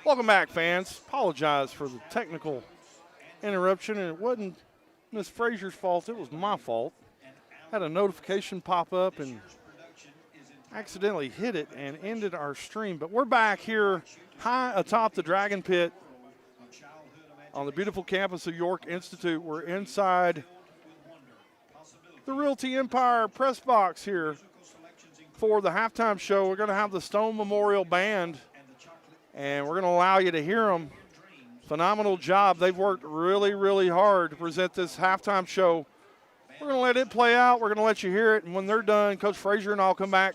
Welcome back, fans. Apologize for the technical interruption, and it wasn't Miss Frazier's fault. It was my fault. Had a notification pop up and accidentally hit it and ended our stream. But we're back here high atop the Dragon Pit on the beautiful campus of York Institute. We're inside the Realty Empire press box here for the halftime show. We're going to have the Stone Memorial Band, and we're going to allow you to hear them. Phenomenal job. They've worked really, really hard to present this halftime show. We're going to let it play out. We're going to let you hear it, and when they're done, Coach Frazier and I'll come back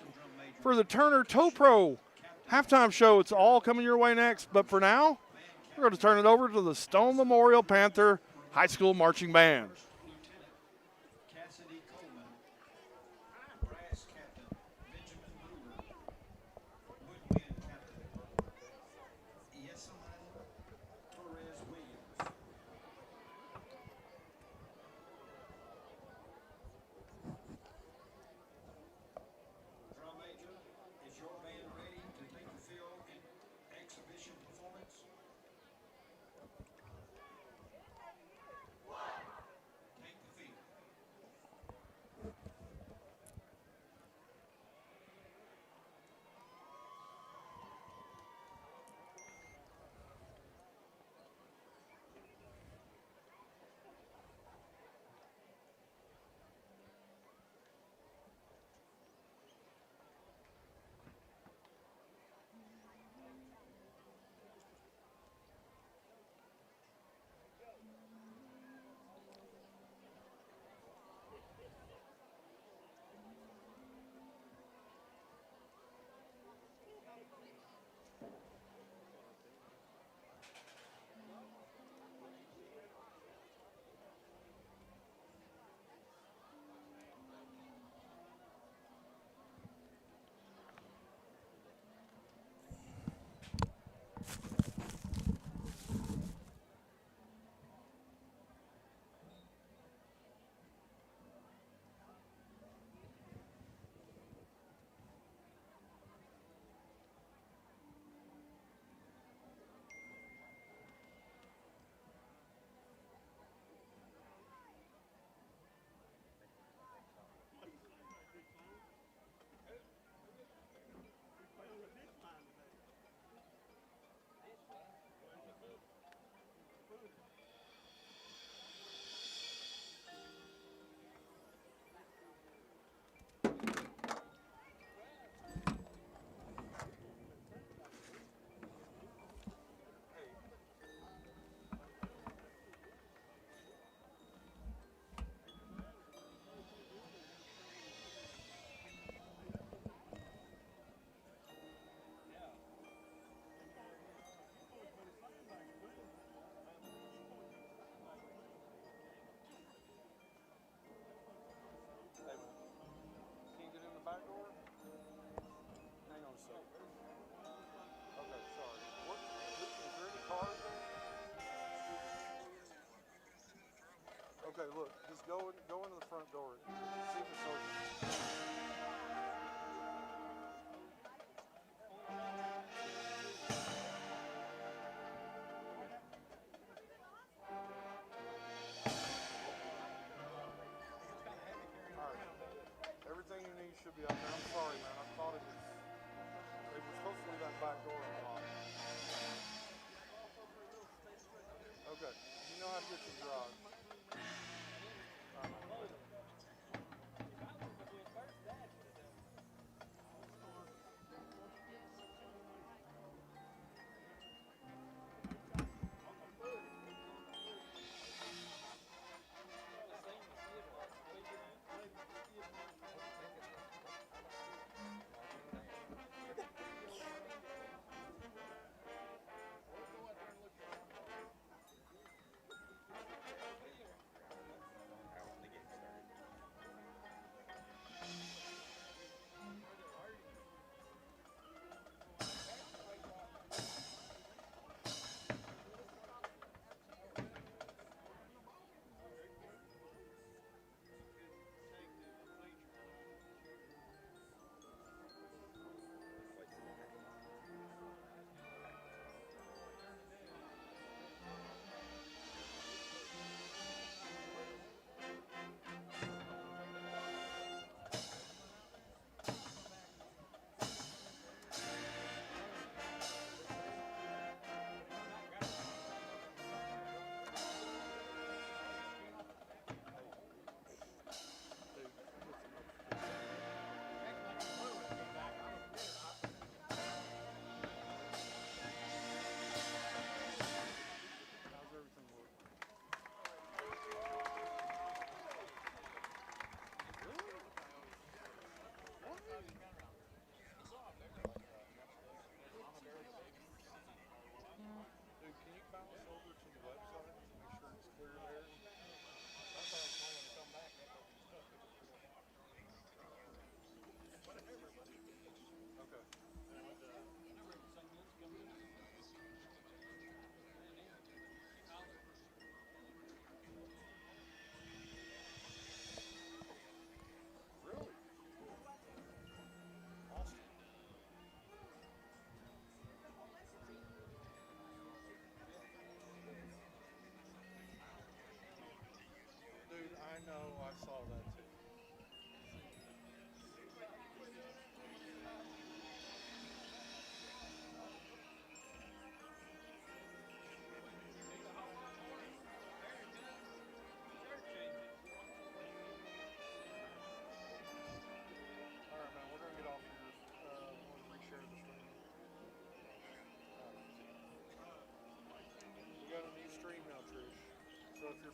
for the Turner Tow Pro halftime show. It's all coming your way next, but for now, we're going to turn it over to the Stone Memorial Panther High School Marching Band. Okay, look, just go into the front door. See if it's open. All right. Everything you need should be out there. I'm sorry, man. I thought it was supposed to leave that back door unlocked. Okay. You know how to get to the garage. All right.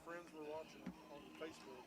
friends were watching on Facebook.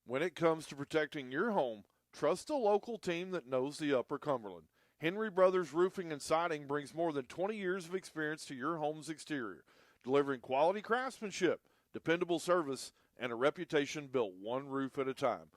When it comes to protecting your home, trust a local team that knows the Upper Cumberland. Henry Brothers Roofing and Siding brings more than 20 years of experience to your home's exterior, delivering quality craftsmanship, dependable service, and a reputation built one roof at a time.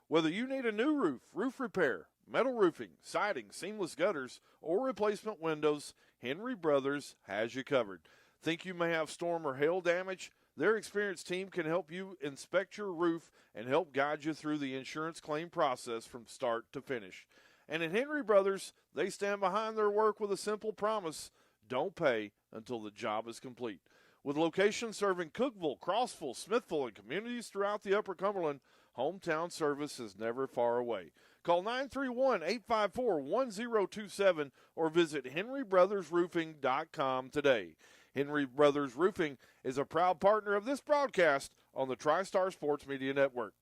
Whether you need a new roof, roof repair, metal roofing, siding, seamless gutters, or replacement windows, Henry Brothers has you covered. Think you may have storm or hail damage? Their experienced team can help you inspect your roof and help guide you through the insurance claim process from start to finish. And at Henry Brothers, they stand behind their work with a simple promise: don't pay until the job is complete. With locations serving Cookeville, Crossville, Smithville, and communities throughout the Upper Cumberland, hometown service is never far away. Call 931-854-1027 or visit henrybrothersroofing.com today. Henry Brothers Roofing is a proud partner of this broadcast on the TriStar Sports Media Network.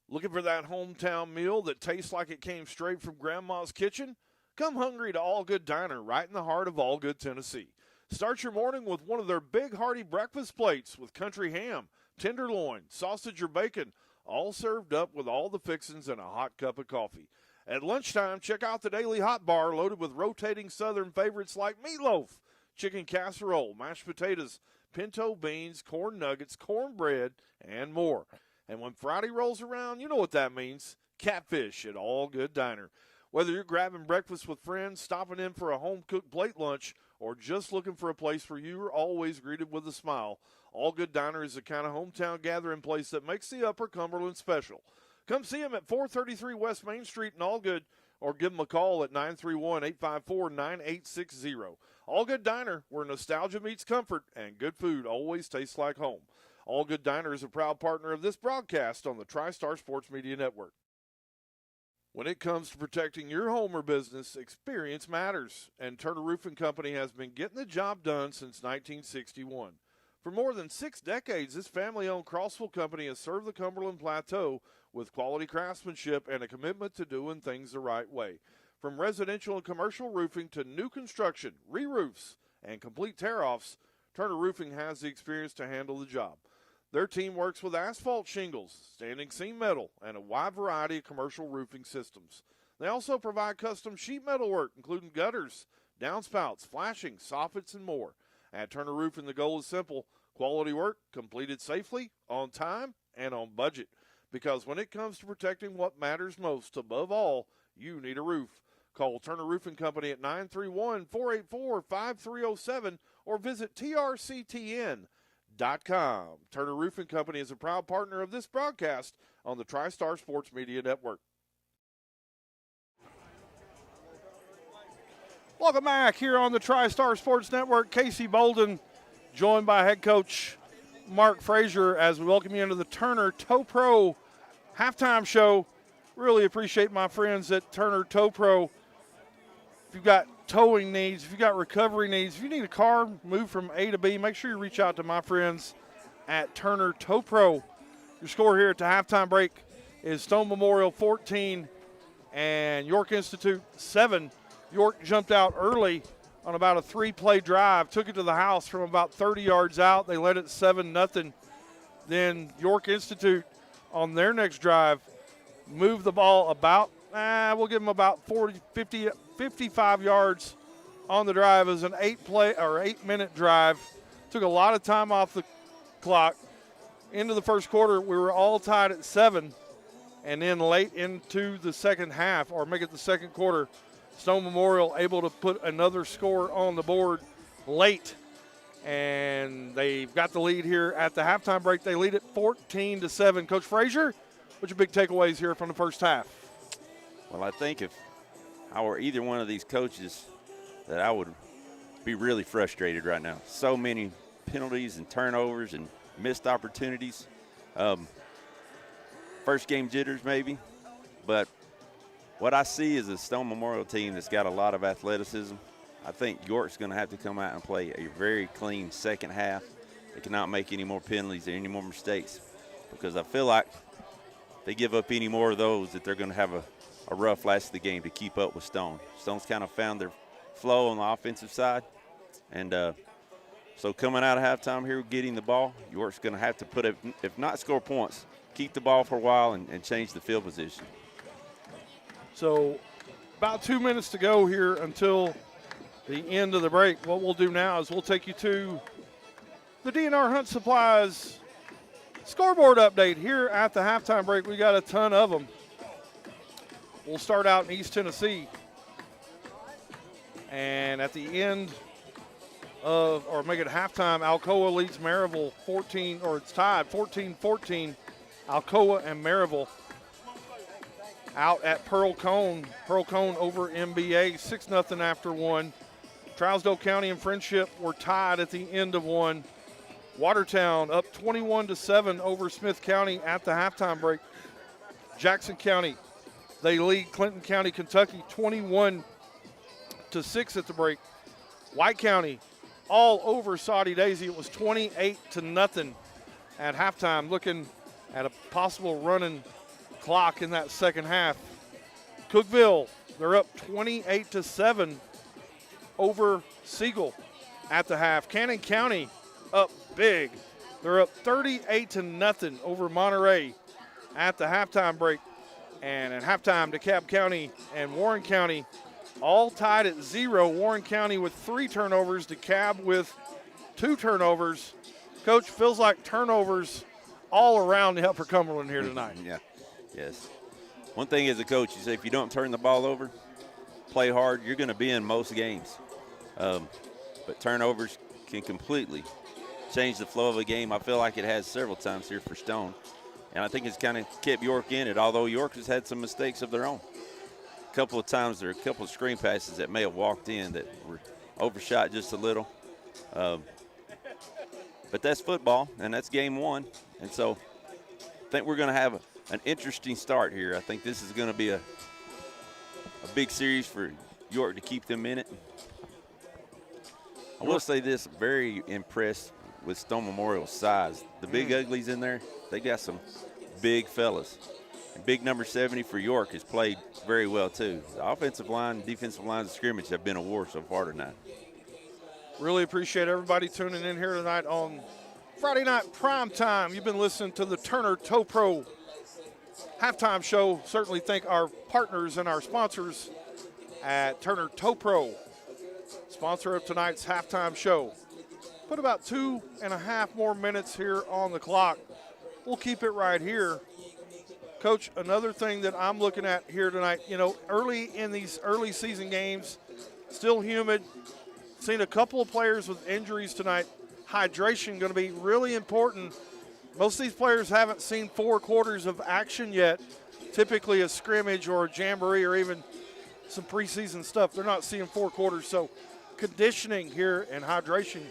Looking for that hometown meal that tastes like it came straight from Grandma's kitchen? Come hungry to All Good Diner right in the heart of All Good, Tennessee. Start your morning with one of their big hearty breakfast plates with country ham, tenderloin, sausage or bacon, all served up with all the fixings and a hot cup of coffee. At lunchtime, check out the Daily Hot Bar loaded with rotating southern favorites like meatloaf, chicken casserole, mashed potatoes, pinto beans, corn nuggets, cornbread, and more. And when Friday rolls around, you know what that means: catfish at All Good Diner. Whether you're grabbing breakfast with friends, stopping in for a home-cooked plate lunch, or just looking for a place where you are always greeted with a smile, All Good Diner is the kind of hometown gathering place that makes the Upper Cumberland special. Come see them at 433 West Main Street in Allgood, or give them a call at 931-854-9860. All Good Diner, where nostalgia meets comfort and good food always tastes like home. All Good Diner is a proud partner of this broadcast on the TriStar Sports Media Network. When it comes to protecting your home or business, experience matters, and Turner Roofing Company has been getting the job done since 1961. For more than 6 decades, this family-owned Crossville company has served the Cumberland Plateau with quality craftsmanship and a commitment to doing things the right way. From residential and commercial roofing to new construction, re-roofs, and complete tear-offs, Turner Roofing has the experience to handle the job. Their team works with asphalt shingles, standing seam metal, and a wide variety of commercial roofing systems. They also provide custom sheet metal work, including gutters, downspouts, flashing, soffits, and more. At Turner Roofing, the goal is simple: quality work completed safely, on time, and on budget. Because when it comes to protecting what matters most, above all, you need a roof. Call Turner Roofing Company at 931-484-5307 or visit trctn.com. Turner Roofing Company is a proud partner of this broadcast on the TriStar Sports Media Network. Welcome back here on the TriStar Sports Network. Casey Bolden, joined by head coach Mark Frazier, as we welcome you into the Turner Tow Pro halftime show. Really appreciate my friends at Turner Tow Pro. If you've got towing needs, if you got recovery needs, if you need a car moved from A to B, make sure you reach out to my friends at Turner Tow Pro. Your score here at the halftime break is Stone Memorial 14 and York Institute 7. York jumped out early on about a 3-play drive, took it to the house from about 30 yards out. They led it 7-0. Then York Institute on their next drive moved the ball about, we'll give them about 55 yards on the drive. It was an 8-minute drive. Took a lot of time off the clock. Into the first quarter, we were all tied at 7. And then late into the second half, or make it the second quarter, Stone Memorial able to put another score on the board late. And they've got the lead here at the halftime break. They lead it 14-7. Coach Frazier, what's your big takeaways here from the first half? Well, I think if I were either one of these coaches, that I would be really frustrated right now. So many penalties and turnovers and missed opportunities. First game jitters maybe, but what I see is a Stone Memorial team that's got a lot of athleticism. I think York's going to have to come out and play a very clean second half. They cannot make any more penalties or any more mistakes, because I feel like if they give up any more of those, that they're going to have a rough last of the game to keep up with Stone. Stone's kind of found their flow on the offensive side. And so coming out of halftime here, getting the ball, York's going to have to put it, if not score points, keep the ball for a while and change the field position. So about 2 minutes to go here until the end of the break. What we'll do now is we'll take you to the DNR Hunt Supplies scoreboard update here at the halftime break. We got a ton of them. We'll start out in East Tennessee. And at the end of, or make it halftime, Alcoa leads Maryville 14, or it's tied 14-14. Alcoa and Maryville out at Pearl Cone. Pearl Cone over MBA 6-0 after one. Trousdale County and Friendship were tied at the end of one. Watertown up 21-7 over Smith County at the halftime break. Jackson County, they lead Clinton County, Kentucky 21-6 at the break. White County all over Saudi Daisy. It was 28-0 at halftime. Looking at a possible running clock in that second half. Cookeville, they're up 28-7 over Siegel at the half. Cannon County up big. They're up 38-0 over Monterey at the halftime break. And at halftime, DeKalb County and Warren County all tied at 0. Warren County with 3 turnovers, DeKalb with 2 turnovers. Coach, feels like turnovers all around the Upper Cumberland here tonight. Yeah, yes. One thing as a coach, you say if you don't turn the ball over, play hard, you're going to be in most games. But turnovers can completely change the flow of a game. I feel like it has several times here for Stone. And I think it's kind of kept York in it, although York has had some mistakes of their own. A couple of times there are a couple of screen passes that may have walked in that were overshot just a little. But that's football, and that's game one. And so I think we're going to have an interesting start here. I think this is going to be a big series for York to keep them in it. I will say this, very impressed with Stone Memorial's size. The big uglies in there, they got some big fellas. And big number 70 for York has played very well too. The offensive line, defensive lines of scrimmage have been a war so far tonight. Really appreciate everybody tuning in here tonight on Friday Night Prime Time. You've been listening to the Turner Tow Pro halftime show. Certainly thank our partners and our sponsors at Turner Tow Pro, sponsor of tonight's halftime show. Put about 2.5 more minutes here on the clock. We'll keep it right here. Coach, another thing that I'm looking at here tonight, you know, early in these early season games, still humid. Seen a couple of players with injuries tonight. Hydration going to be really important. Most of these players haven't seen 4 quarters of action yet. Typically a scrimmage or a jamboree or even some preseason stuff. They're not seeing 4 quarters. So conditioning here and hydration,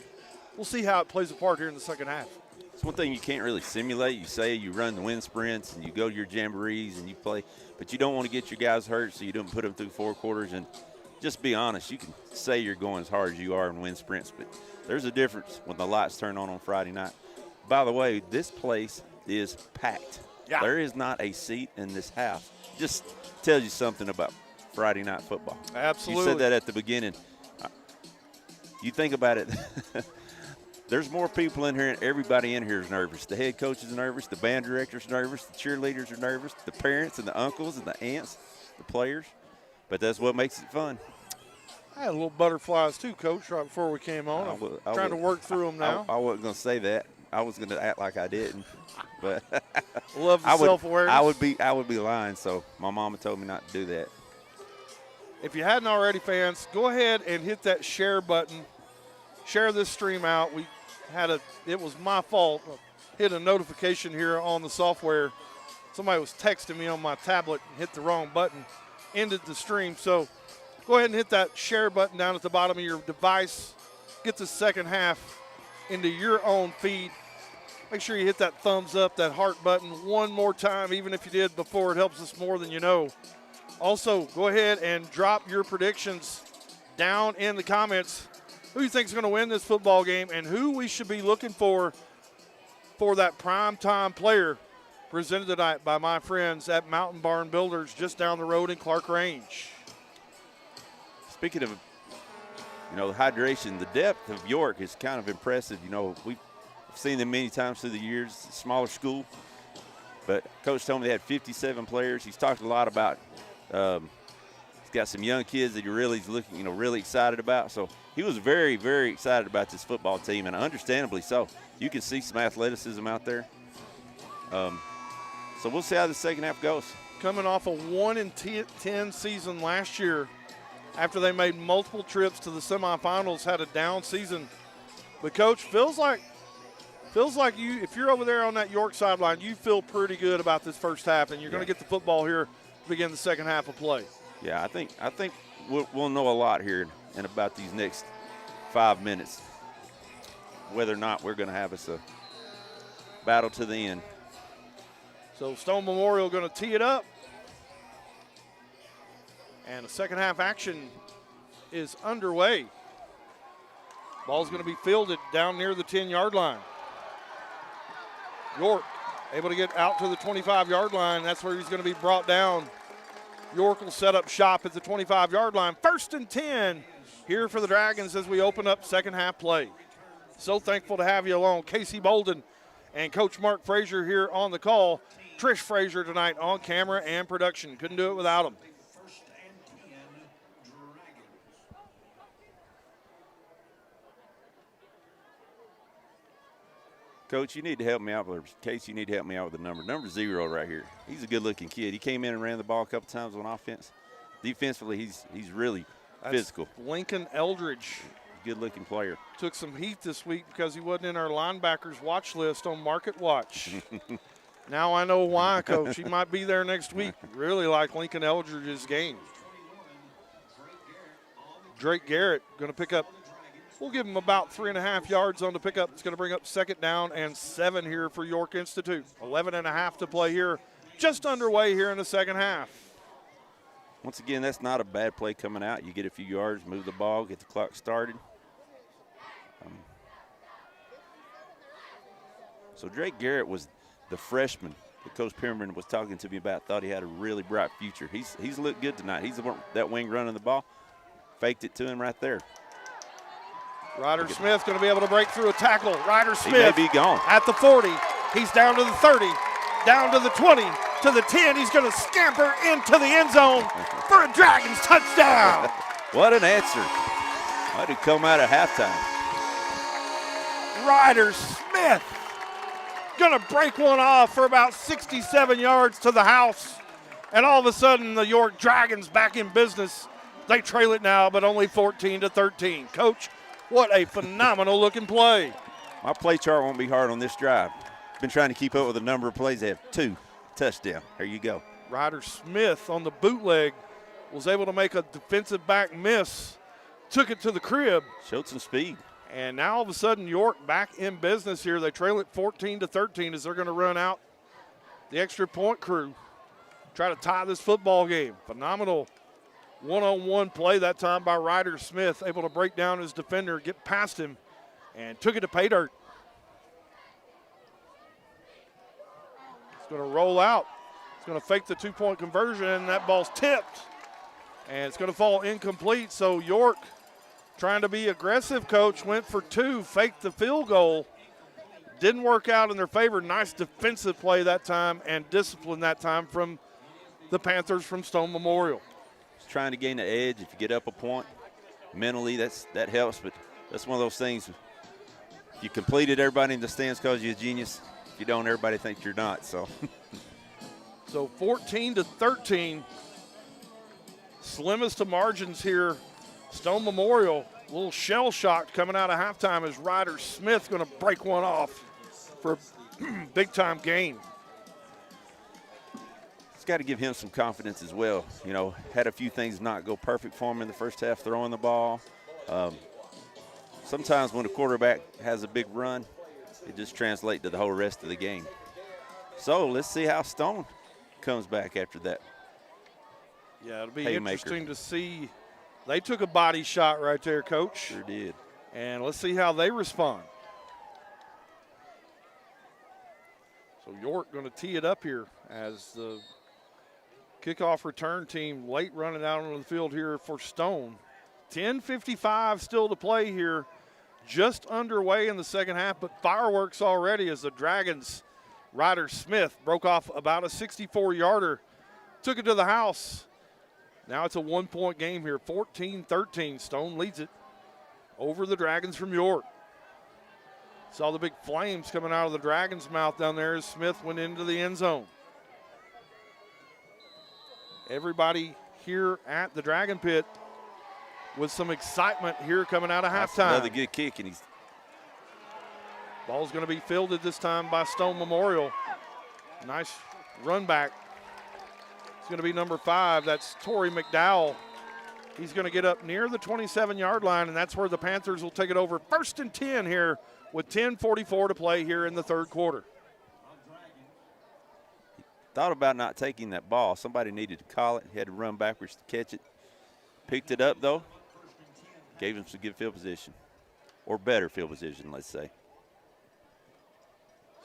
we'll see how it plays a part here in the second half. It's one thing you can't really simulate. You say you run the wind sprints and you go to your jamborees and you play, but you don't want to get your guys hurt, so you don't put them through 4 quarters. And just be honest. You can say you're going as hard as you are in wind sprints, but there's a difference when the lights turn on Friday night. By the way, this place is packed. Yeah. There is not a seat in this house. Just tells you something about Friday night football. Absolutely. You said that at the beginning. You think about it. There's more people in here, and everybody in here is nervous. The head coach is nervous. The band director's nervous. The cheerleaders are nervous. The parents and the uncles and the aunts, the players. But that's what makes it fun. I had a little butterflies too, Coach, right before we came on. I'm trying to work through them now. I wasn't going to say that. I was going to act like I didn't. But love the self-awareness. I would be lying, so my mama told me not to do that. If you hadn't already, fans, go ahead and hit that share button. Share this stream out. It was my fault. Hit a notification here on the software. Somebody was texting me on my tablet and hit the wrong button. Ended the stream. So go ahead and hit that share button down at the bottom of your device. Get the second half into your own feed. Make sure you hit that thumbs up, that heart button one more time, even if you did before. It helps us more than you know. Also, go ahead and drop your predictions down in the comments. Who you think is going to win this football game and who we should be looking for that primetime player presented tonight by my friends at Mountain Barn Builders just down the road in Clark Range. Speaking of, the hydration, the depth of York is kind of impressive. We've seen them many times through the years, smaller school. But Coach told me they had 57 players. He's talked a lot about he's got some young kids that he really is looking, really excited about. So he was very, very excited about this football team, and understandably so. You can see some athleticism out there. So we'll see how the second half goes. Coming off a 1-10 season last year, after they made multiple trips to the semifinals, had a down season. But Coach, feels like you, if you're over there on that York sideline, you feel pretty good about this first half, and you're going to get the football here to begin the second half of play. Yeah, I think we'll know a lot here in about these next 5 minutes, whether or not we're going to have us a battle to the end. So Stone Memorial going to tee it up. And the second half action is underway. Ball's going to be fielded down near the 10-yard line. York able to get out to the 25-yard line. That's where he's going to be brought down. York will set up shop at the 25-yard line. 1st and 10 here for the Dragons as we open up second half play. So thankful to have you along. Casey Bolden and Coach Mark Frazier here on the call. Trish Frazier tonight on camera and production. Couldn't do it without him. Coach, you need to help me out, or Casey, you need to help me out with the number. Number 0 right here. He's a good-looking kid. He came in and ran the ball a couple times on offense. Defensively, he's really physical. Lincoln Eldridge. Good-looking player. Took some heat this week because he wasn't in our linebackers watch list on Market Watch. Now I know why, Coach. He might be there next week. Really like Lincoln Eldridge's game. Drake Garrett going to pick up. We'll give him about 3.5 yards on the pickup. It's going to bring up second down and 7 here for York Institute. 11.5 to play here. Just underway here in the second half. Once again, that's not a bad play coming out. You get a few yards, move the ball, get the clock started. So Drake Garrett was the freshman that Coach Pemberton was talking to me about. Thought he had a really bright future. He's looked good tonight. He's that wing running the ball. Faked it to him right there. Ryder Smith going to be able to break through a tackle. Ryder Smith he may be gone. At the 40. He's down to the 30, down to the 20, to the 10. He's going to scamper into the end zone for a Dragons touchdown. What an answer. Might have come out at halftime. Ryder Smith going to break one off for about 67 yards to the house. And all of a sudden, the York Dragons back in business. They trail it now, but only 14-13. Coach, what a phenomenal looking play. My play chart won't be hard on this drive. Been trying to keep up with the number of plays. They have 2 touchdowns. There you go. Ryder Smith on the bootleg was able to make a defensive back miss, took it to the crib. Showed some speed. And now all of a sudden York back in business here. They trail it 14-13 as they're going to run out the extra point crew. Try to tie this football game. Phenomenal One-on-one play that time by Ryder Smith, able to break down his defender, get past him, and took it to pay dirt. It's going to roll out. It's going to fake the two-point conversion, and that ball's tipped. And it's going to fall incomplete, so York, trying to be aggressive, coach, went for two, faked the field goal. Didn't work out in their favor. Nice defensive play that time and discipline that time from the Panthers from Stone Memorial. Just trying to gain the edge. If you get up a point, mentally that helps, but that's one of those things. If you completed, everybody in the stands calls you a genius. If you don't, everybody thinks you're not. So 14-13. Slimmest of margins here. Stone Memorial, a little shell-shocked coming out of halftime as Ryder Smith going to break one off for a big-time gain. It's got to give him some confidence as well. You know, had a few things not go perfect for him in the first half, throwing the ball. Sometimes when a quarterback has a big run, it just translates to the whole rest of the game. So let's see how Stone comes back after that. Yeah, it'll be Haymaker. interesting to see. They took a body shot right there, Coach. Sure did. And let's see how they respond. So York going to tee it up here as the kickoff return team late running out on the field here for Stone. 10:55 still to play here. Just underway in the second half, but fireworks already as the Dragons, Ryder Smith broke off about a 64-yarder, took it to the house. Now it's a one-point game here, 14-13. Stone leads it over the Dragons from York. Saw the big flames coming out of the Dragons' mouth down there as Smith went into the end zone. Everybody here at the Dragon Pit with some excitement here coming out of halftime. Another good kick, and he's Ball's going to be fielded this time by Stone Memorial. Nice run back. It's going to be number 5. That's Torrey McDowell. He's going to get up near the 27-yard line, and that's where the Panthers will take it over. 1st and 10 here with 10:44 to play here in the third quarter. thought about not taking that ball. Somebody needed to call it. He had to run backwards to catch it. Picked it up, though. Gave him some good field position, or better field position, let's say.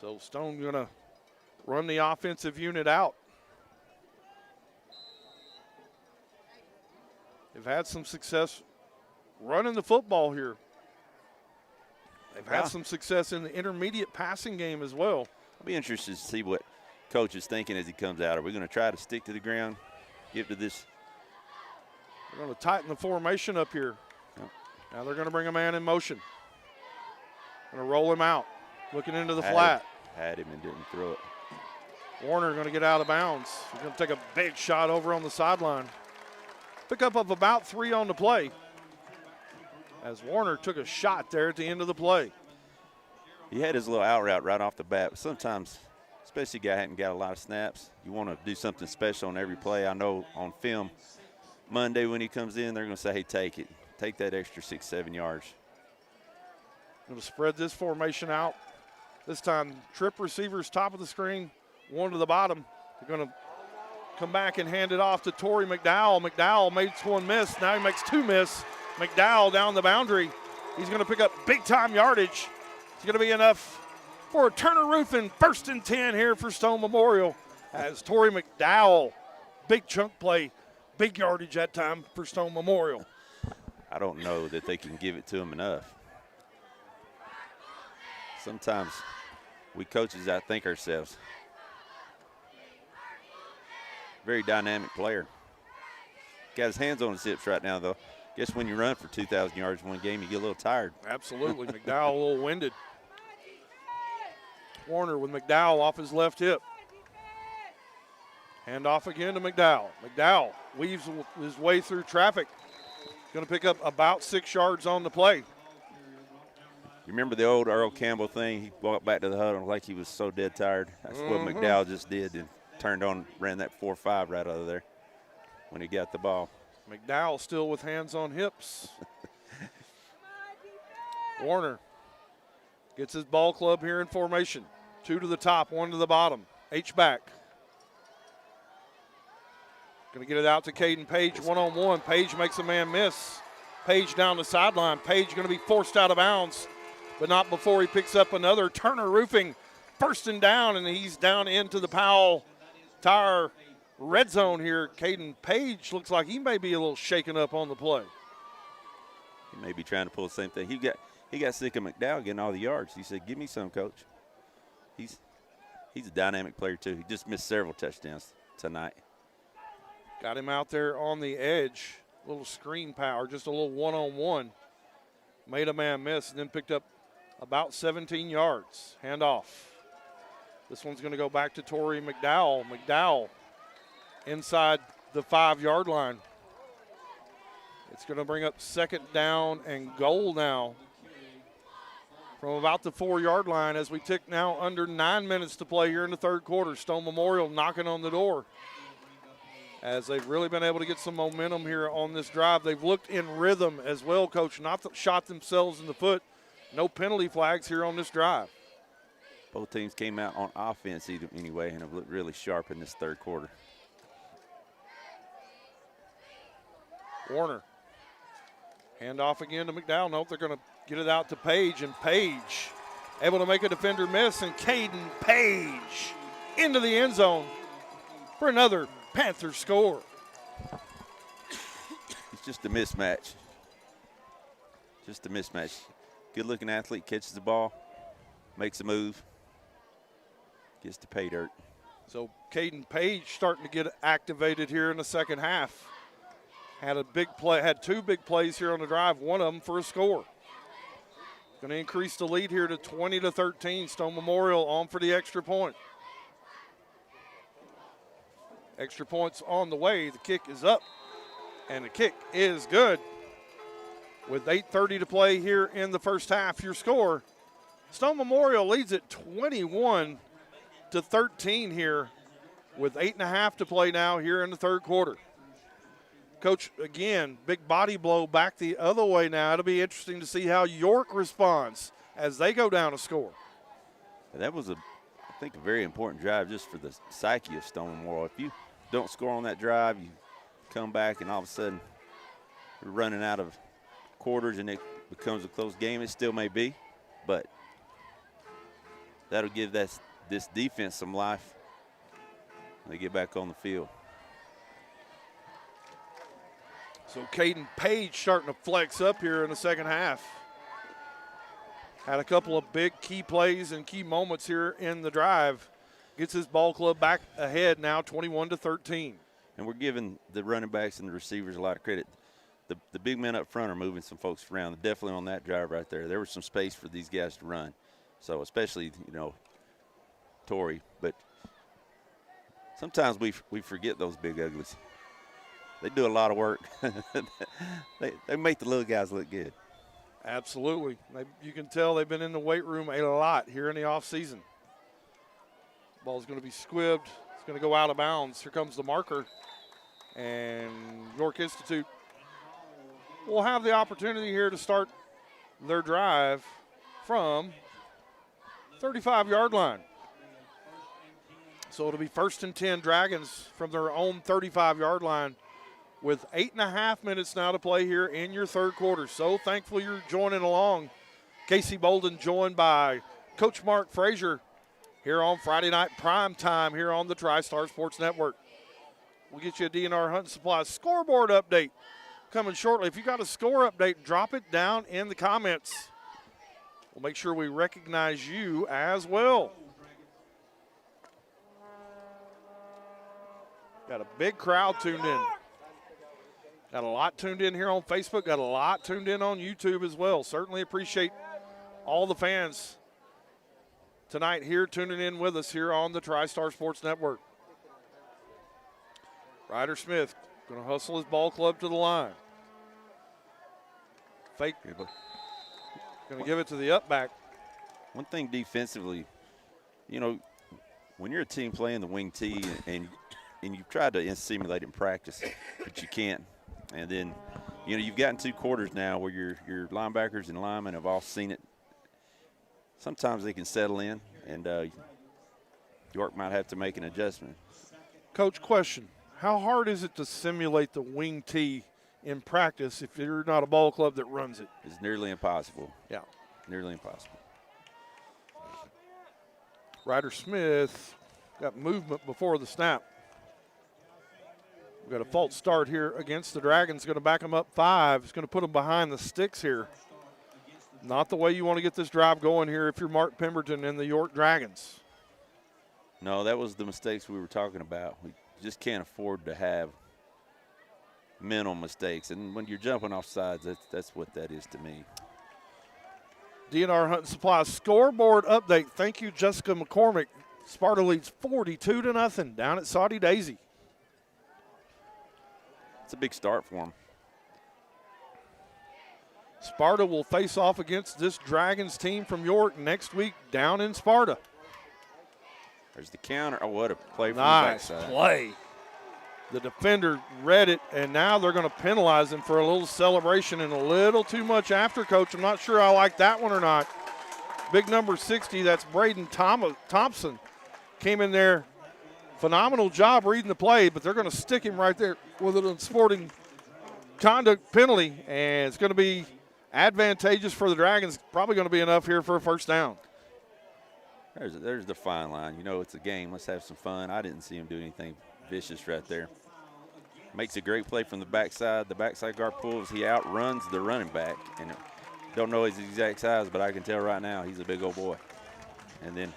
So Stone going to run the offensive unit out. They've had some success running the football here. They've had some success in the intermediate passing game as well. I'll be interested to see what Coach is thinking as he comes out. Are we going to try to stick to the ground, give to this? They're going to tighten the formation up here. Yep. Now they're going to bring a man in motion. Going to roll him out, looking into the flat. Had him and didn't throw it. Warner going to get out of bounds. He's going to take a big shot over on the sideline. Pickup of about 3 on the play, as Warner took a shot there at the end of the play. He had his little out route right off the bat. But sometimes, especially a guy hadn't got a lot of snaps, you want to do something special on every play. I know on film Monday when he comes in, they're going to say, hey, take it. Take that extra 6-7 yards. Going to spread this formation out. This time, trip receivers top of the screen, one to the bottom. They're going to come back and hand it off to Torrey McDowell. McDowell makes one miss. Now he makes 2 miss. McDowell down the boundary. He's going to pick up big-time yardage. It's going to be enough for a Turner Roofing 1st and 10 here for Stone Memorial as Torrey McDowell, big chunk play, big yardage that time for Stone Memorial. I don't know that they can give it to him enough. Sometimes we coaches outthink ourselves. Very dynamic player. Got his hands on his hips right now, though. Guess when you run for 2,000 yards in one game, you get a little tired. Absolutely. McDowell a little winded. Warner with McDowell off his left hip. Hand off again to McDowell. McDowell weaves his way through traffic. Going to pick up about 6 yards on the play. You remember the old Earl Campbell thing? He walked back to the huddle like he was so dead tired. That's what McDowell just did, and turned on, ran that 4.5 right out of there when he got the ball. McDowell still with hands on hips. Warner gets his ball club here in formation. 2 to the top, 1 to the bottom. H-back. Going to get it out to Caden Page one-on-one. Page makes a man miss. Page down the sideline. Page going to be forced out of bounds, but not before he picks up another. Turner Roofing first and down, and he's down into the Powell Tire red zone here. Caden Page looks like he may be a little shaken up on the play. He may be trying to pull the same thing. He got sick of McDowell getting all the yards. He said, "Give me some, coach." He's a dynamic player too. He just missed several touchdowns tonight. Got him out there on the edge. A little screen power, just a little one-on-one. Made a man miss and then picked up about 17 yards. Handoff. This one's going to go back to Torrey McDowell. McDowell inside the 5-yard line. It's going to bring up second down and goal now from about the 4-yard line as we tick now under 9 minutes to play here in the third quarter. Stone Memorial knocking on the door as they've really been able to get some momentum here on this drive. They've looked in rhythm as well, Coach, not shot themselves in the foot. No penalty flags here on this drive. Both teams came out on offense anyway and have looked really sharp in this third quarter. Warner. Hand off again to McDowell. Nope, they're going to get it out to Page, and Page able to make a defender miss, and Caden Page into the end zone for another Panther score. It's just a mismatch. Just a mismatch. Good-looking athlete catches the ball, makes a move, gets to pay dirt. So Caden Page starting to get activated here in the second half. Had a big play, had 2 big plays here on the drive, one of them for a score. Going to increase the lead here to 20-13. Stone Memorial on for the extra point. Extra points on the way. The kick is up, and the kick is good. With 8:30 to play here in the first half, your score, Stone Memorial leads at 21-13 here with 8.5 to play now here in the third quarter. Coach, again, big body blow back the other way now. It'll be interesting to see how York responds as they go down a score. That was, I think, a very important drive just for the psyche of Stone Memorial. If you don't score on that drive, you come back and all of a sudden you're running out of quarters and it becomes a close game. It still may be, but that'll give this defense some life when they get back on the field. So Caden Page starting to flex up here in the second half. Had a couple of big key plays and key moments here in the drive. Gets his ball club back ahead now, 21-13. And we're giving the running backs and the receivers a lot of credit. The big men up front are moving some folks around. Definitely on that drive right there. There was some space for these guys to run. So especially, Torrey. But sometimes we forget those big uglies. They do a lot of work. they make the little guys look good. Absolutely. You can tell they've been in the weight room a lot here in the offseason. Ball's going to be squibbed. It's going to go out of bounds. Here comes the marker. And York Institute will have the opportunity here to start their drive from 35-yard line. So it'll be 1st and 10 Dragons from their own 35-yard line with 8.5 minutes now to play here in your third quarter. So thankful you're joining along. Casey Bolden joined by Coach Mark Frazier here on Friday night prime time here on the TriStar Sports Network. We'll get you a DNR Hunt Supply scoreboard update coming shortly. If you got a score update, drop it down in the comments. We'll make sure we recognize you as well. Got a big crowd tuned in. Got a lot tuned in here on Facebook. Got a lot tuned in on YouTube as well. Certainly appreciate all the fans tonight here tuning in with us here on the TriStar Sports Network. Ryder Smith going to hustle his ball club to the line. Fake. Going to give it to the up back. One thing defensively, when you're a team playing the wing tee and you've tried to simulate it in practice, but you can't. And then, you've gotten 2 quarters now where your linebackers and linemen have all seen it. Sometimes they can settle in, and York might have to make an adjustment. Coach, question. how hard is it to simulate the wing tee in practice if you're not a ball club that runs it? It's nearly impossible. Yeah. Nearly impossible. Ryder Smith got movement before the snap. We've got a false start here against the Dragons. Going to back them up 5. It's going to put them behind the sticks here. Not the way you want to get this drive going here if you're Mark Pemberton and the York Dragons. No, that was the mistakes we were talking about. We just can't afford to have mental mistakes. And when you're jumping off sides, that's what that is to me. DNR Hunt Supply scoreboard update. Thank you, Jessica McCormick. Sparta leads 42-0 down at Saudi Daisy. It's a big start for them. Sparta will face off against this Dragons team from York next week down in Sparta. There's the counter. Oh, what a play from Nice the backside. play. The defender read it, and now they're going to penalize him for a little celebration and a little too much after, Coach. I'm not sure I like that one or not. Big number 60, that's Braden Thompson, came in there. Phenomenal job reading the play, but they're going to stick him right there with an unsporting conduct penalty, and it's going to be advantageous for the Dragons. Probably going to be enough here for a first down. There's the fine line. You know, it's a game. Let's have some fun. I didn't see him do anything vicious right there. Makes a great play from the backside. The backside guard pulls. He outruns the running back. And don't know his exact size, but I can tell right now he's a big old boy. And then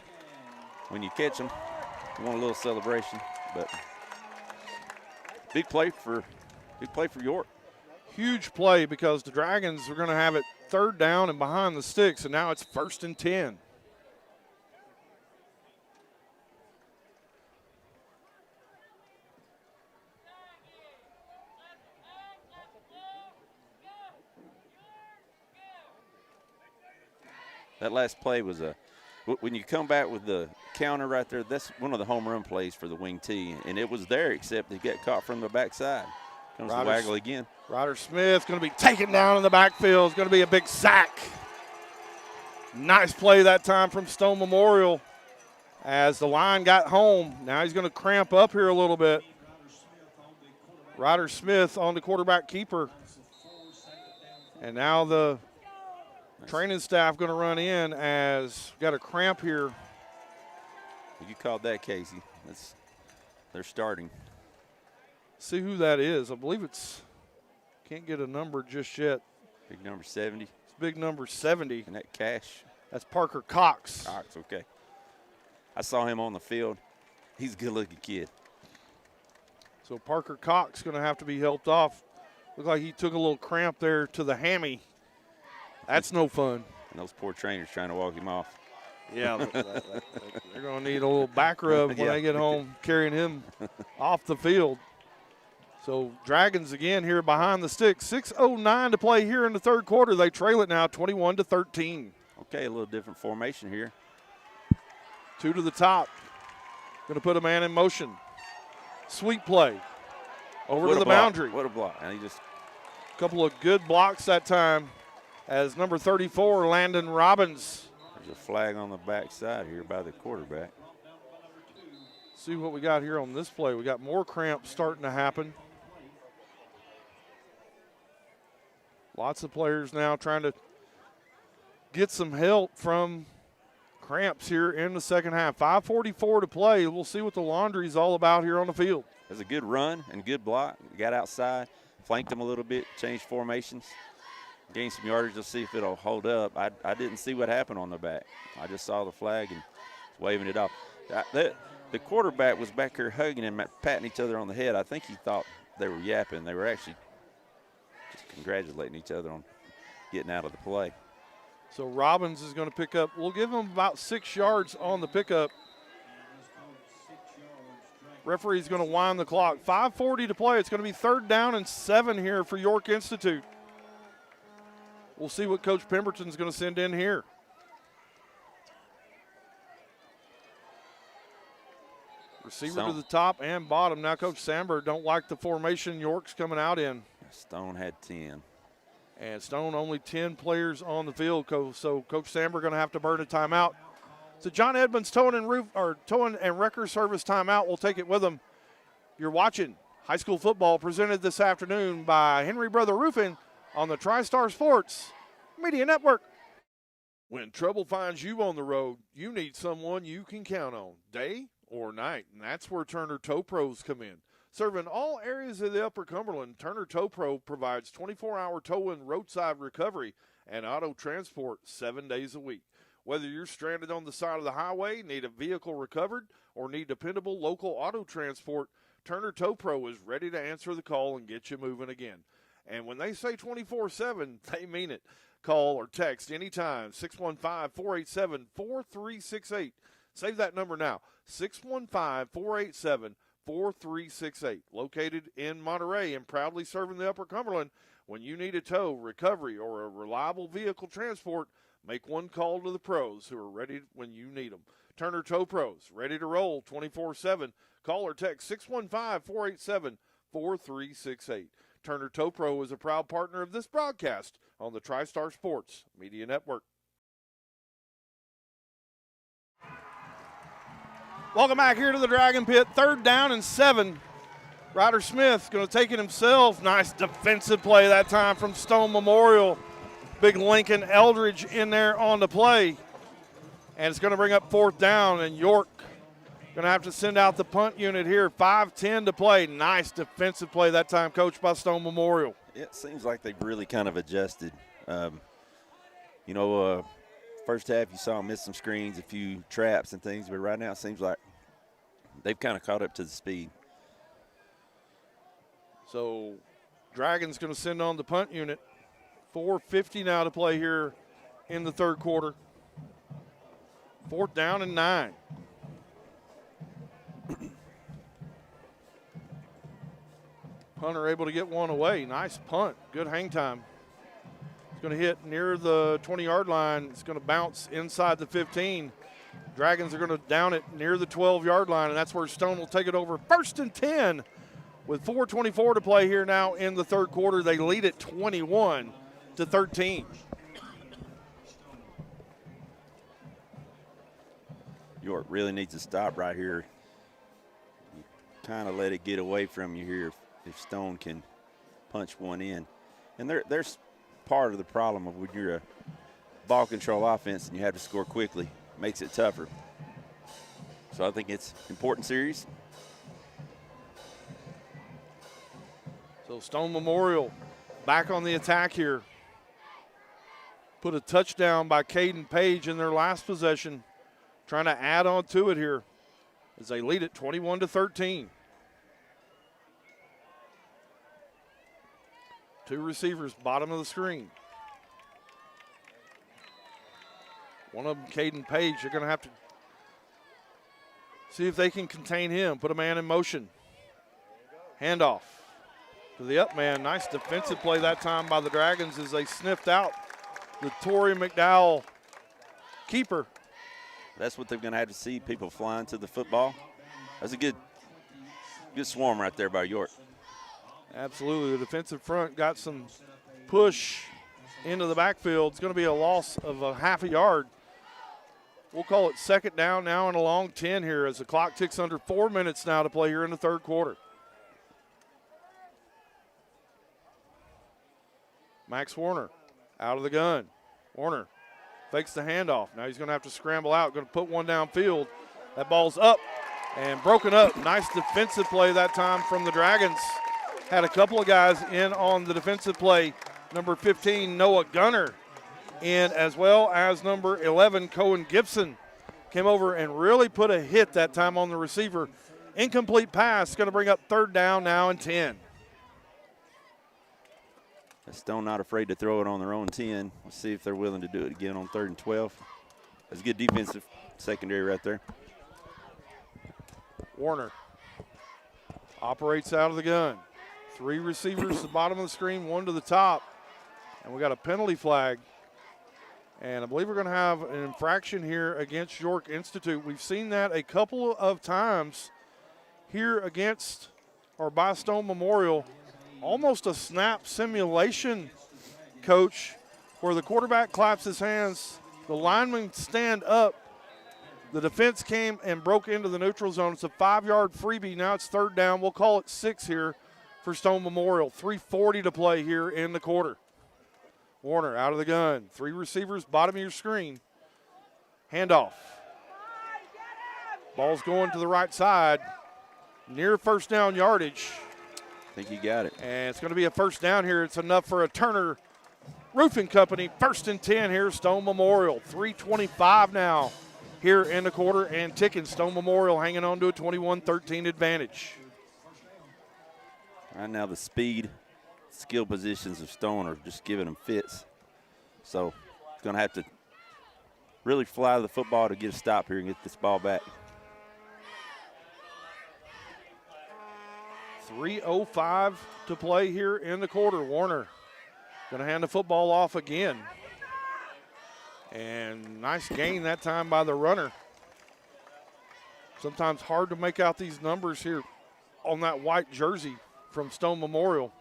when you catch him, you want a little celebration. But big play for York. Huge play because the Dragons are going to have it third down and behind the sticks, and now it's 1st and 10. That last play was when you come back with the counter right there, that's one of the home run plays for the wing tee, and it was there except he got caught from the backside. Comes the waggle again. Ryder Smith going to be taken down in the backfield. It's going to be a big sack. Nice play that time from Stone Memorial as the line got home. Now he's going to cramp up here a little bit. Ryder Smith on the quarterback keeper. And now the training staff going to run in as got a cramp here. You called that, Casey. They're starting. See who that is. I believe it's, can't get a number just yet. Big number 70. It's big number 70. And that Cash. That's Parker Cox. Cox, okay. I saw him on the field. He's a good-looking kid. So Parker Cox going to have to be helped off. Looked like he took a little cramp there to the hammy. That's no fun. And those poor trainers trying to walk him off. Yeah, they're going to need a little back rub when they get home, carrying him off the field. So Dragons again here behind the sticks. 6:09 to play here in the third quarter. They trail it now 21-13. Okay, a little different formation here. 2 to the top. Going to put a man in motion. Sweep play. Over to the boundary. What a block. And he just. A couple of good blocks that time as number 34, Landon Robbins. There's a flag on the backside here by the quarterback. See what we got here on this play. We got more cramps starting to happen. Lots of players now trying to get some help from cramps here in the second half. 5:44 to play. We'll see what the laundry is all about here on the field. It was a good run and good block. Got outside, flanked them a little bit, changed formations, gained some yardage. Let's see if it'll hold up. I didn't see what happened on the back. I just saw the flag and waving it off. The quarterback was back here hugging him, patting each other on the head. I think he thought they were yapping. They were actually just congratulating each other on getting out of the play. So Robbins is going to pick up. We'll give him about 6 yards on the pickup. Referee's going to wind the clock. 5:40 to play. It's going to be 3rd down and 7 here for York Institute. We'll see what Coach Pemberton's going to send in here. Receiver to the top and bottom. Now Coach Sandberg don't like the formation York's coming out in. Stone had 10. And Stone only 10 players on the field, so Coach Sandberg going to have to burn a timeout. So John Edmonds towing and wrecker service timeout. We'll take it with them. You're watching High school football presented this afternoon by Henry Brother Roofing on the TriStar Sports Media Network. When trouble finds you on the road, you need someone you can count on, day or night, and that's where Turner Tow Pros come in. Serving all areas of the Upper Cumberland, Turner Tow Pro provides 24-hour towing, roadside recovery, and auto transport 7 days a week. Whether you're stranded on the side of the highway, need a vehicle recovered, or need dependable local auto transport, Turner Tow Pro is ready to answer the call and get you moving again. And when they say 24/7, they mean it. Call or text anytime, 615-487-4368. Save that number now, 615-487-4368. Located in Monterey and proudly serving the Upper Cumberland. When you need a tow, recovery, or a reliable vehicle transport, make one call to the pros who are ready when you need them. Turner Tow Pros, ready to roll 24/7. Call or text 615-487-4368. Turner Tow Pro is a proud partner of this broadcast on the TriStar Sports Media Network. Welcome back here to the Dragon Pit. 3rd down and 7. Ryder Smith going to take it himself. Nice defensive play that time from Stone Memorial. Big Lincoln Eldridge in there on the play. And it's going to bring up 4th down, and York going to have to send out the punt unit here. 5:10 to play. Nice defensive play that time, coached by Stone Memorial. It seems like they've really kind of adjusted. First half you saw them miss some screens, a few traps and things, but right now it seems like they've kind of caught up to the speed. So Dragons going to send on the punt unit. 4:50 now to play here in the 3rd quarter. 4th down and 9. Punter able to get one away. Nice punt. Good hang time. It's going to hit near the 20-yard line. It's going to bounce inside the 15. Dragons are going to down it near the 12-yard line, and that's where Stone will take it over. 1st and 10 with 4:24 to play here now in the 3rd quarter. They lead it 21-13. York really needs to stop right here. You kind of let it get away from you here if Stone can punch one in. And there's part of the problem of when you're a ball control offense and you have to score quickly. Makes it tougher. So I think it's an important series. So Stone Memorial back on the attack here. Put a touchdown by Caden Page in their last possession. Trying to add on to it here as they lead it 21-13. 2 receivers, bottom of the screen. One of them, Caden Page, they're going to have to see if they can contain him, put a man in motion. Handoff to the up man. Nice defensive play that time by the Dragons as they sniffed out the Torrey McDowell keeper. That's what they're going to have to see, people flying to the football. That's a good swarm right there by York. Absolutely. The defensive front got some push into the backfield. It's going to be a loss of a half a yard. We'll call it 2nd down now and a long 10 here as the clock ticks under 4 minutes now to play here in the 3rd quarter. Max Warner out of the gun. Warner fakes the handoff. Now he's going to have to scramble out, going to put one downfield. That ball's up and broken up. Nice defensive play that time from the Dragons. Had a couple of guys in on the defensive play. Number 15, Noah Gunner, in, as well as number 11, Cohen Gibson, came over and really put a hit that time on the receiver. Incomplete pass, going to bring up 3rd down now and 10. Stone not afraid to throw it on their own 10. Let's see if they're willing to do it again on 3rd and 12. That's a good defensive secondary right there. Warner operates out of the gun. 3 receivers to the bottom of the screen, 1 to the top. And we got a penalty flag. And I believe we're going to have an infraction here against York Institute. We've seen that a couple of times here against or by Stone Memorial. Almost a snap simulation, Coach, where the quarterback claps his hands, the linemen stand up, The defense came and broke into the neutral zone. It's a 5-yard freebie. Now it's third down. We'll call it 6 here for Stone Memorial. 3:40 to play here in the quarter. Warner out of the gun. 3 receivers, bottom of your screen. Handoff. Ball's going to the right side. Near first down yardage. I think you got it. And it's going to be a first down here. It's enough for a Turner Roofing Company. 1st and 10 here, Stone Memorial. 3:25 now here in the quarter and ticking. Stone Memorial hanging on to a 21-13 advantage. Right now the speed, skill positions of Stone are just giving them fits. So it's going to have to really fly the football to get a stop here and get this ball back. 3:05 to play here in the quarter. Warner going to hand the football off again. And nice gain that time by the runner. Sometimes hard to make out these numbers here on that white jersey from Stone Memorial.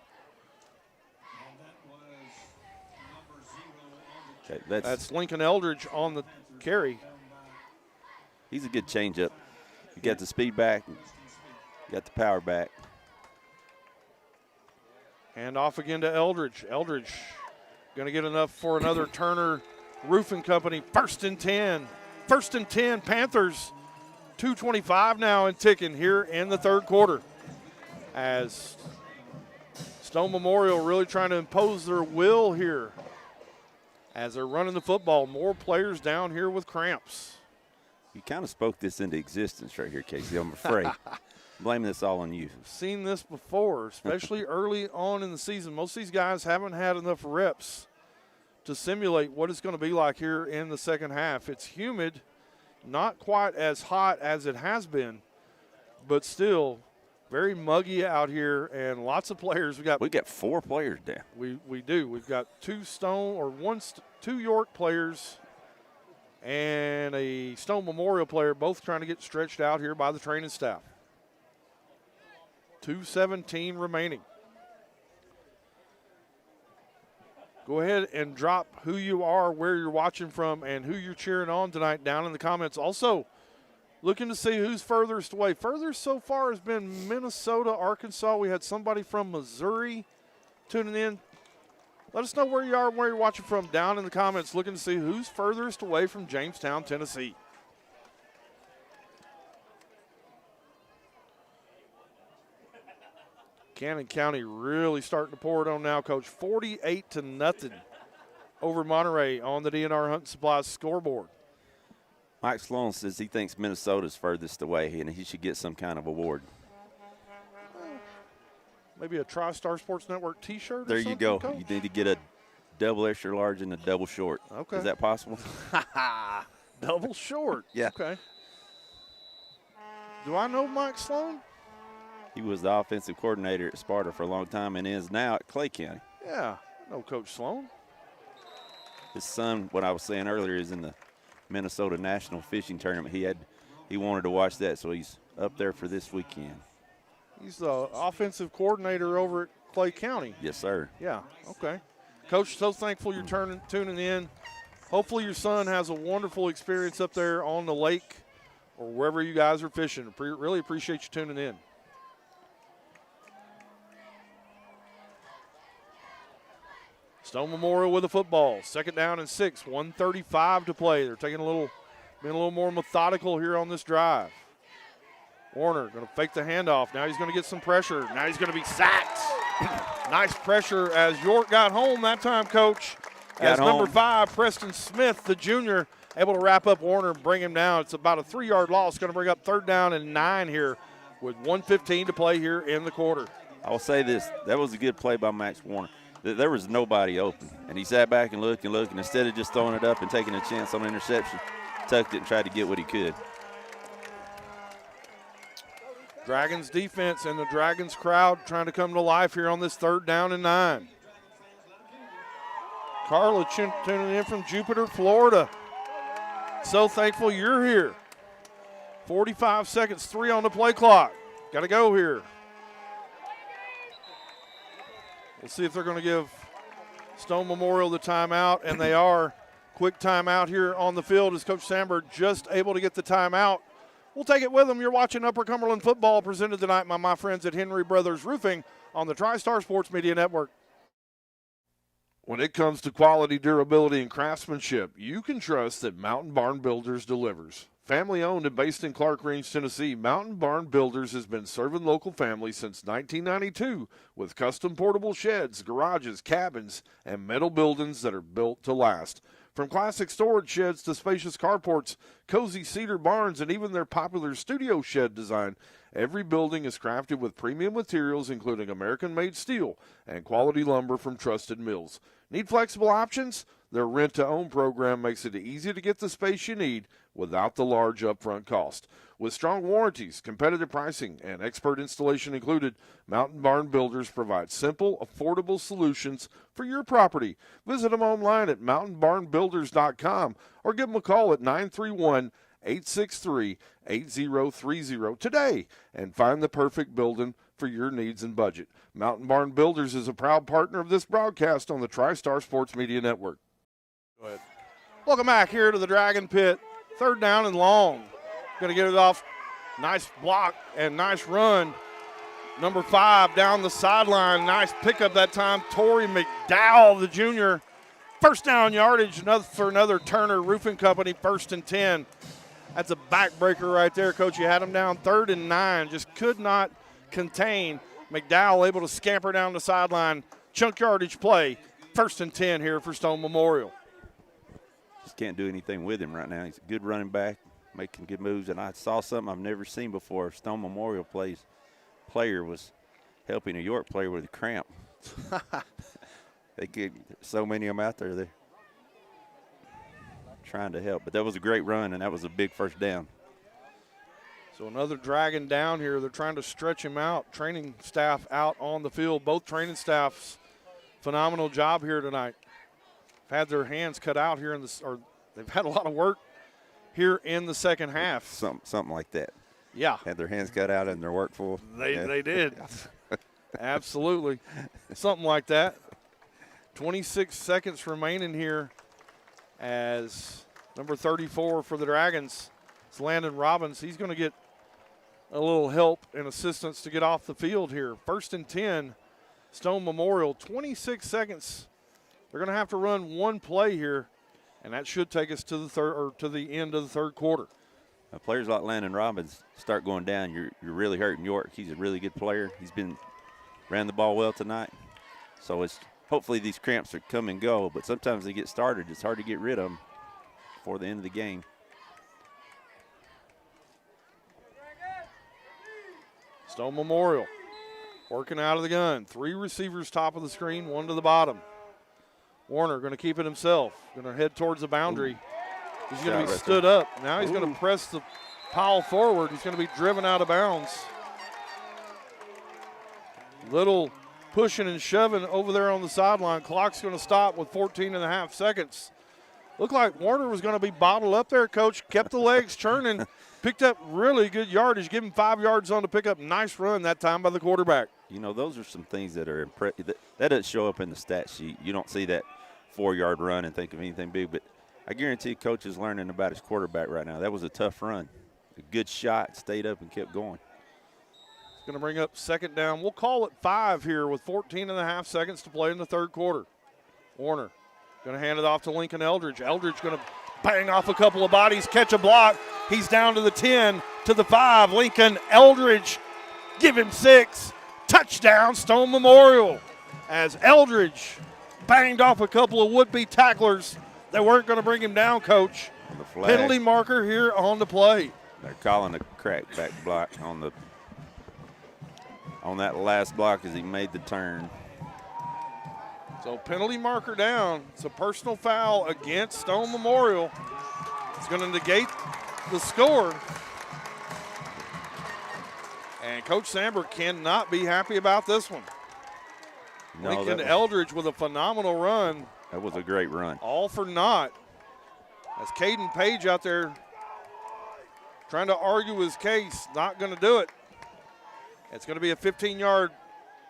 Okay, that's Lincoln Eldridge on the carry. He's a good changeup. You got the speed back, you got the power back. Hand off again to Eldridge. Eldridge going to get enough for another Turner Roofing Company. 1st and 10. 1st and 10, Panthers. 2:25 now and ticking here in the third quarter. As Stone Memorial really trying to impose their will here as they're running the football. More players down here with cramps. You kind of spoke this into existence right here, Casey, I'm afraid. Blaming this all on you. Seen this before, especially early on in the season. Most of these guys haven't had enough reps to simulate what it's going to be like here in the second half. It's humid, not quite as hot as it has been, but still very muggy out here, and lots of players. We got 4 players down. We do. We've got 2 York players and a Stone Memorial player, both trying to get stretched out here by the training staff. 2:17 remaining. Go ahead and drop who you are, where you're watching from, and who you're cheering on tonight down in the comments. Also, looking to see who's furthest away. Furthest so far has been Minnesota, Arkansas. We had somebody from Missouri tuning in. Let us know where you are and where you're watching from down in the comments, looking to see who's furthest away from Jamestown, Tennessee. Cannon County really starting to pour it on now, Coach. 48-0 over Monterey on the DNR Hunt Supplies scoreboard. Mike Sloan says he thinks Minnesota's furthest away and he should get some kind of award. Maybe a TriStar Sports Network T-shirt. There you go. Coach? You need to get a double extra large and a double short. Okay. Is that possible? Double short. Yeah. Okay. Do I know Mike Sloan? He was the offensive coordinator at Sparta for a long time and is now at Clay County. Yeah, I know Coach Sloan. His son, what I was saying earlier, is in the Minnesota National Fishing Tournament. He wanted to watch that, so he's up there for this weekend. He's the offensive coordinator over at Clay County. Yes, sir. Yeah, okay. Coach, so thankful you're tuning in. Hopefully your son has a wonderful experience up there on the lake or wherever you guys are fishing. Really appreciate you tuning in. Stone Memorial with the football. 2nd down and 6. 1:35 to play. They're being a little more methodical here on this drive. Warner going to fake the handoff. Now he's going to get some pressure. Now he's going to be sacked. Nice pressure as York got home that time, Coach. As number 5, Preston Smith, the junior, able to wrap up Warner and bring him down. It's about a 3-yard loss. Going to bring up 3rd down and 9 here with 1:15 to play here in the quarter. I will say this. That was a good play by Max Warner. There was nobody open, and he sat back and looked, and instead of just throwing it up and taking a chance on an interception, tucked it and tried to get what he could. Dragons defense and the Dragons crowd trying to come to life here on this 3rd down and 9. Carla tuning in from Jupiter, Florida. So thankful you're here. 45 seconds, 3 on the play clock. Got to go here. We'll see if they're going to give Stone Memorial the timeout, and they are. Quick timeout here on the field. Is Coach Sandberg just able to get the timeout? We'll take it with him. You're watching Upper Cumberland football presented tonight by my friends at Henry Brothers Roofing on the TriStar Sports Media Network. When it comes to quality, durability, and craftsmanship, you can trust that Mountain Barn Builders delivers. Family owned and based in Clark Range, Tennessee, Mountain Barn Builders has been serving local families since 1992 with custom portable sheds, garages, cabins, and metal buildings that are built to last. From classic storage sheds to spacious carports, cozy cedar barns, and even their popular studio shed design, every building is crafted with premium materials including American-made steel and quality lumber from trusted mills. Need flexible options? Their rent-to-own program makes it easy to get the space you need without the large upfront cost. With strong warranties, competitive pricing, and expert installation included, Mountain Barn Builders provide simple, affordable solutions for your property. Visit them online at mountainbarnbuilders.com or give them a call at 931-863-8030 today and find the perfect building for your needs and budget. Mountain Barn Builders is a proud partner of this broadcast on the TriStar Sports Media Network. Go ahead. Welcome back here to the Dragon Pit. Third down and long. Going to get it off. Nice block and nice run. Number 5 down the sideline. Nice pickup that time. Torrey McDowell, the junior. First down yardage for another Turner Roofing Company. 1st and 10. That's a backbreaker right there, Coach. You had him down 3rd and 9. Just could not contain. McDowell able to scamper down the sideline. Chunk yardage play. 1st and 10 here for Stone Memorial. Just can't do anything with him right now. He's a good running back, making good moves, and I saw something I've never seen before. Stone Memorial player was helping a York player with a cramp. They get so many of them out there. They're trying to help, but that was a great run, and that was a big first down. So another Dragon down here. They're trying to stretch him out. Training staff out on the field. Both training staffs, phenomenal job here tonight. Had their hands cut out here or they've had a lot of work here in the second half. Something like that. Yeah. Had their hands cut out and their work full. They did. Absolutely. Something like that. 26 seconds remaining here as number 34 for the Dragons. It's Landon Robbins. He's going to get a little help and assistance to get off the field here. 1st and 10, Stone Memorial. 26 seconds. They're going to have to run one play here, and that should take us to the end of the third quarter. Players like Landon Robbins start going down, you're really hurting York. He's a really good player. Ran the ball well tonight. So it's hopefully these cramps are come and go, but sometimes they get started. It's hard to get rid of them before the end of the game. Stone Memorial working out of the gun. 3 receivers top of the screen, 1 to the bottom. Warner going to keep it himself. Going to head towards the boundary. Ooh. He's going to be stood up. Now he's going to press the Powell forward. He's going to be driven out of bounds. Little pushing and shoving over there on the sideline. Clock's going to stop with 14 and a half seconds. Looked like Warner was going to be bottled up there, Coach. Kept the legs churning. Picked up really good yardage. Give him 5 yards on the pickup. Nice run that time by the quarterback. You know, those are some things that are impressive. That doesn't show up in the stat sheet. You don't see that 4-yard run and think of anything big. But I guarantee Coach is learning about his quarterback right now. That was a tough run. A good shot, stayed up and kept going. It's going to bring up 2nd down. We'll call it 5 here with 14 and a half seconds to play in the third quarter. Warner going to hand it off to Lincoln Eldridge. Eldridge going to bang off a couple of bodies, catch a block. He's down to the 10, to the 5. Lincoln Eldridge, give him 6. Touchdown, Stone Memorial. As Eldridge banged off a couple of would-be tacklers that weren't going to bring him down, Coach. On the flag. Penalty marker here on the play. They're calling a crackback block on that last block as he made the turn. So penalty marker down. It's a personal foul against Stone Memorial. It's going to negate the score. And Coach Sandberg cannot be happy about this one. No, Lincoln Eldridge with a phenomenal run. That was a great run. All for naught. As Caden Page out there trying to argue his case, not going to do it. It's going to be a 15-yard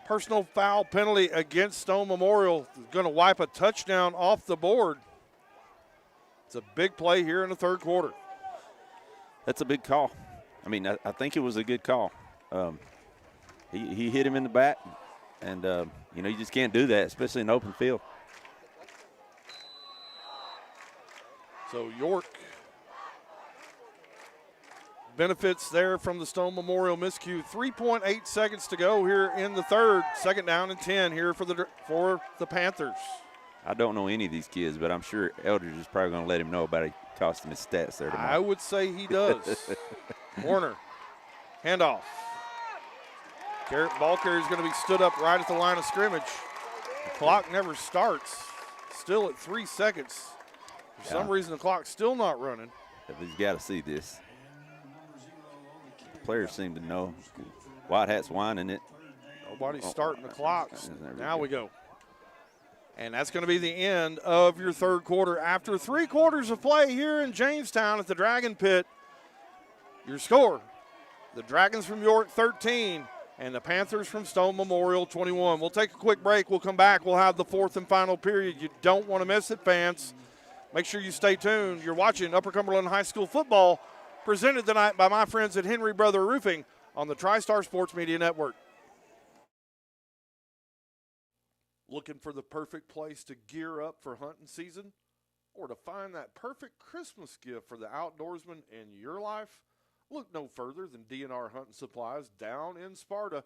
personal foul penalty against Stone Memorial. Going to wipe a touchdown off the board. It's a big play here in the third quarter. That's a big call. I mean, I think it was a good call. He hit him in the back, and, you just can't do that, especially in open field. So York benefits there from the Stone Memorial miscue. 3.8 seconds to go here in the third. Second down and 10 here for the Panthers. I don't know any of these kids, but I'm sure Eldridge is probably going to let him know about it costing his stats there tomorrow. I would say he does. Warner, handoff. Ball carrier is going to be stood up right at the line of scrimmage. The clock never starts. Still at 3 seconds. For some reason, the clock's still not running. He's got to see this. The players seem to know. White Hat's whining it. Nobody's starting the clock. Now we go. And that's going to be the end of your third quarter. After 3 quarters of play here in Jamestown at the Dragon Pit, your score, the Dragons from York 13 and the Panthers from Stone Memorial 21. We'll take a quick break. We'll come back. We'll have the fourth and final period. You don't want to miss it, fans. Make sure you stay tuned. You're watching Upper Cumberland High School football presented tonight by my friends at Henry Brother Roofing on the TriStar Sports Media Network. Looking for the perfect place to gear up for hunting season or to find that perfect Christmas gift for the outdoorsman in your life? Look no further than DNR Hunting Supplies down in Sparta.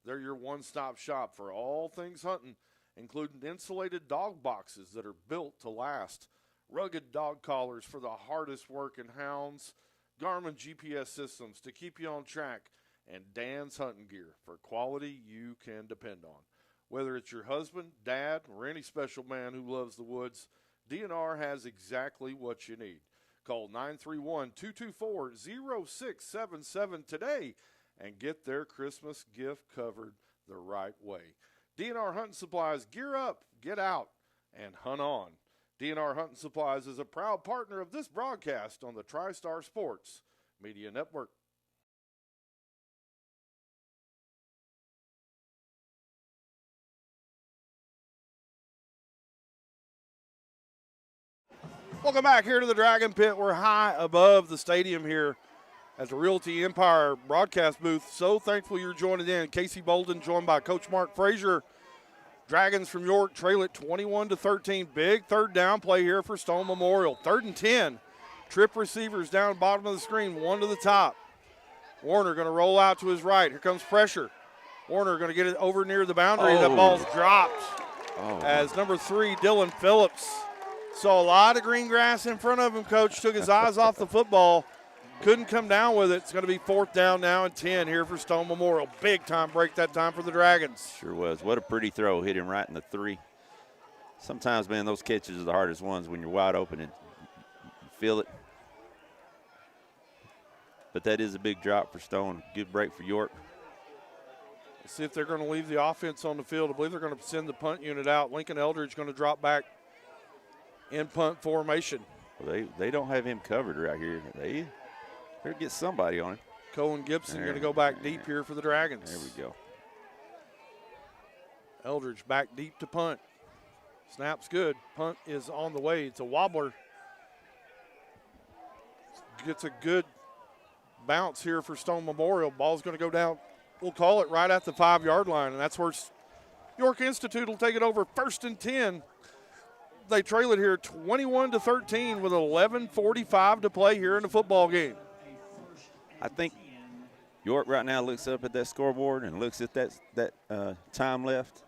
They're your one-stop shop for all things hunting, including insulated dog boxes that are built to last, rugged dog collars for the hardest working hounds, Garmin GPS systems to keep you on track, and Dan's hunting gear for quality you can depend on. Whether it's your husband, dad, or any special man who loves the woods, DNR has exactly what you need. Call 931-224-0677 today and get their Christmas gift covered the right way. DNR Hunting Supplies, gear up, get out, and hunt on. DNR Hunting Supplies is a proud partner of this broadcast on the TriStar Sports Media Network. Welcome back here to the Dragon Pit. We're high above the stadium here at the Realty Empire broadcast booth. So thankful you're joining in. Casey Bolden joined by Coach Mark Frazier. Dragons from York trail it 21-13. Big third down play here for Stone Memorial. 3rd and 10. Trip receivers down bottom of the screen, one to the top. Warner going to roll out to his right. Here comes pressure. Warner going to get it over near the boundary. That ball's dropped as number 3, Dylan Phillips. Saw a lot of green grass in front of him, Coach. Took his eyes off the football. Couldn't come down with it. It's going to be 4th down now and 10 here for Stone Memorial. Big time break that time for the Dragons. Sure was. What a pretty throw. Hit him right in the 3. Sometimes, man, those catches are the hardest ones when you're wide open and you feel it. But that is a big drop for Stone. Good break for York. Let's see if they're going to leave the offense on the field. I believe they're going to send the punt unit out. Lincoln Eldridge going to drop back in punt formation. Well, they don't have him covered right here. They better get somebody on him. Cohen Gibson going to go back deep here for the Dragons. There we go. Eldridge back deep to punt. Snap's good. Punt is on the way. It's a wobbler. Gets a good bounce here for Stone Memorial. Ball's going to go down. We'll call it right at the 5-yard line, and that's where York Institute will take it over. 1st and 10. They trail it here 21-13 with 11:45 to play here in the football game. I think York right now looks up at that scoreboard and looks at that time left,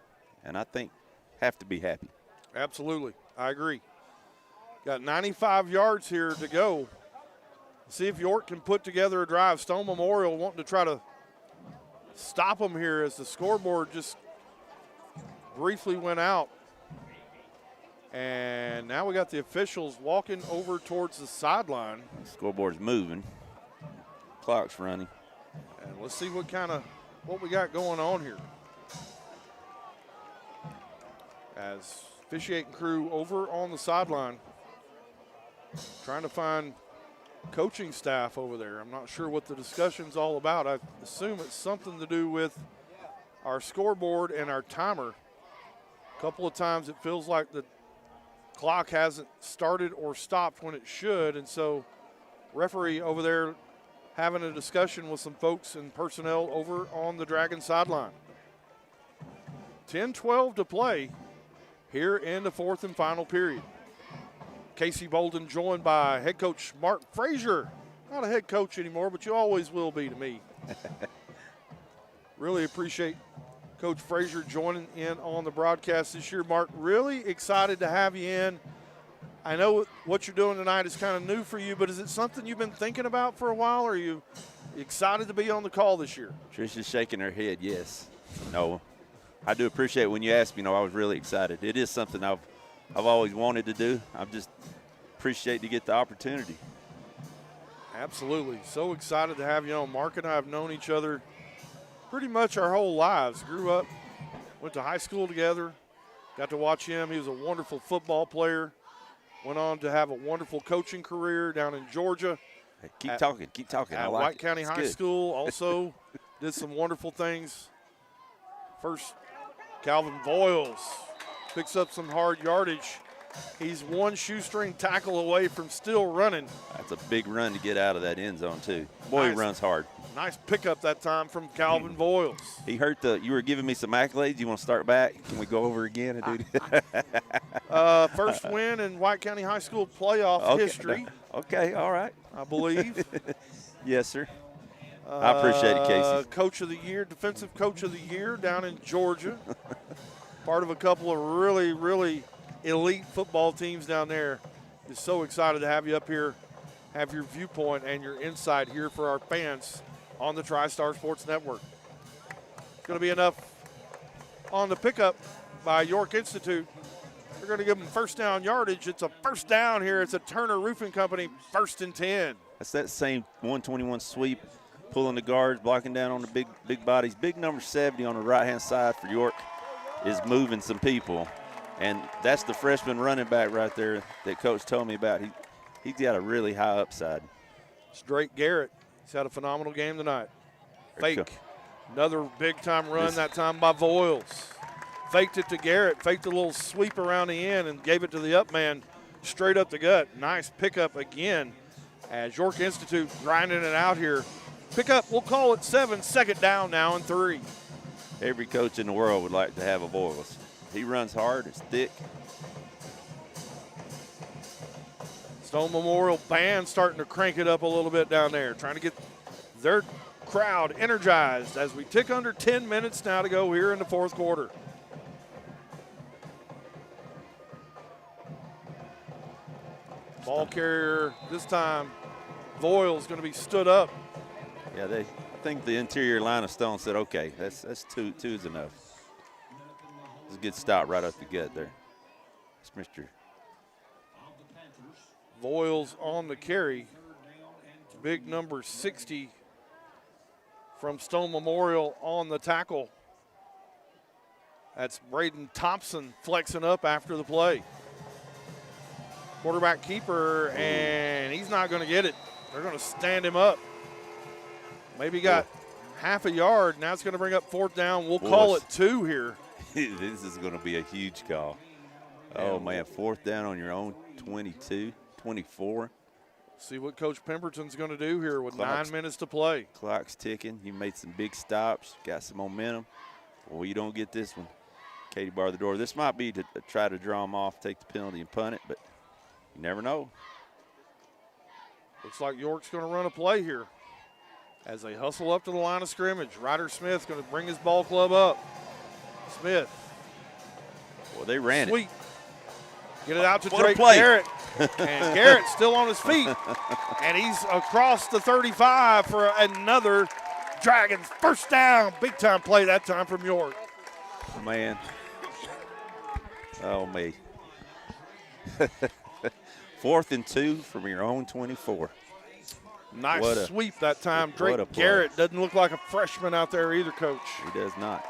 and I think have to be happy. Absolutely. I agree. Got 95 yards here to go. See if York can put together a drive. Stone Memorial wanting to try to stop them here as the scoreboard just briefly went out. And now we got the officials walking over towards the sideline. Scoreboard's moving. Clock's running. And let's see what we got going on here. As officiating crew over on the sideline trying to find coaching staff over there. I'm not sure what the discussion's all about. I assume it's something to do with our scoreboard and our timer. A couple of times it feels like the clock hasn't started or stopped when it should, and so referee over there having a discussion with some folks and personnel over on the Dragon sideline. 10-12 to play here in the fourth and final period. Casey Bolden joined by head coach Mark Frazier. Not a head coach anymore, but you always will be to me. Really appreciate Coach Frazier joining in on the broadcast this year. Mark, really excited to have you in. I know what you're doing tonight is kind of new for you, but is it something you've been thinking about for a while, or are you excited to be on the call this year? Trisha's shaking her head, yes. No, I do appreciate when you asked me. I was really excited. It is something I've always wanted to do. I just appreciate to get the opportunity. Absolutely. So excited to have you on. Mark and I have known each other pretty much our whole lives. Grew up, went to high school together, got to watch him. He was a wonderful football player. Went on to have a wonderful coaching career down in Georgia. Hey, keep talking. At White County High School. Also did some wonderful things. First, Calvin Voiles picks up some hard yardage. He's one shoestring tackle away from still running. That's a big run to get out of that end zone, too. Boy, he runs hard. Nice pickup that time from Calvin Voiles. He hurt you were giving me some accolades. You want to start back? Can we go over again? First win in White County High School playoff history. Okay, all right. I believe. Yes, sir. I appreciate it, Casey. Coach of the Year, Defensive Coach of the Year down in Georgia. Part of a couple of really, really elite football teams down there. Just so excited to have you up here, have your viewpoint and your insight here for our fans on the TriStar Sports Network. It's going to be enough on the pickup by York Institute. They're going to give them first down yardage. It's a first down here. It's a Turner Roofing Company, 1st and 10. That's that same 121 sweep, pulling the guards, blocking down on the big bodies. Big number 70 on the right-hand side for York is moving some people. And that's the freshman running back right there that Coach told me about. He's got a really high upside. It's Drake Garrett. He's had a phenomenal game tonight. Fake. Another big-time run, that time by Voiles. Faked it to Garrett, faked a little sweep around the end and gave it to the up man straight up the gut. Nice pickup again as York Institute grinding it out here. Pickup, we'll call it 7, second down now and 3. Every coach in the world would like to have a Voiles. He runs hard, it's thick. Stone Memorial Band starting to crank it up a little bit down there, trying to get their crowd energized as we tick under 10 minutes now to go here in the fourth quarter. Ball carrier this time, Voiles going to be stood up. Yeah, I think the interior line of Stone said, okay, that's two is enough. It's a good stop right up the gut there. It's Mr. Voiles on the carry. Big number 60 from Stone Memorial on the tackle. That's Braden Thompson flexing up after the play. Quarterback keeper, and he's not going to get it. They're going to stand him up. Maybe got half a yard. Now it's going to bring up fourth down. We'll call it 2 here. This is going to be a huge call. Oh, man, fourth down on your own 22, 24. See what Coach Pemberton's going to do here with 9 minutes to play. Clock's ticking. You made some big stops, got some momentum. Well, you don't get this one. Katie bar the door. This might be to try to draw them off, take the penalty and punt it, but you never know. Looks like York's going to run a play here as they hustle up to the line of scrimmage. Ryder Smith going to bring his ball club up. Smith. Well, they ran Sweet. Get it out to What a Drake play. Garrett. And Garrett's still on his feet. And he's across the 35 for another Dragons first down. Big time play that time from York. it. Man. Oh, me. 4th and 2 from your own 24. Nice sweep that time. what a Drake play. Garrett doesn't look like a freshman out there either, Coach. He does not.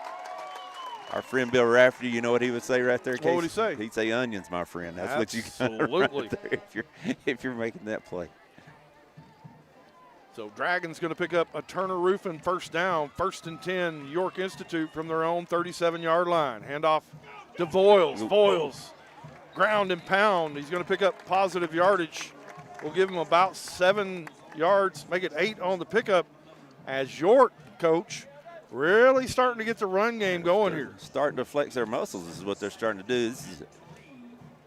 Our friend Bill Rafferty, you know what he would say right there, Casey? What would he say? He'd say onions, my friend. That's what you got Absolutely. right there if you're making that play. So Dragons going to pick up a Turner Roofing first down, 1st and 10, York Institute from their own 37-yard line. Handoff to Voiles. Voiles ground and pound. He's going to pick up positive yardage. We'll give him about 7 yards, make it 8 on the pickup as York, coach, really starting to get the run game going here. Starting to flex their muscles is what they're starting to do. This is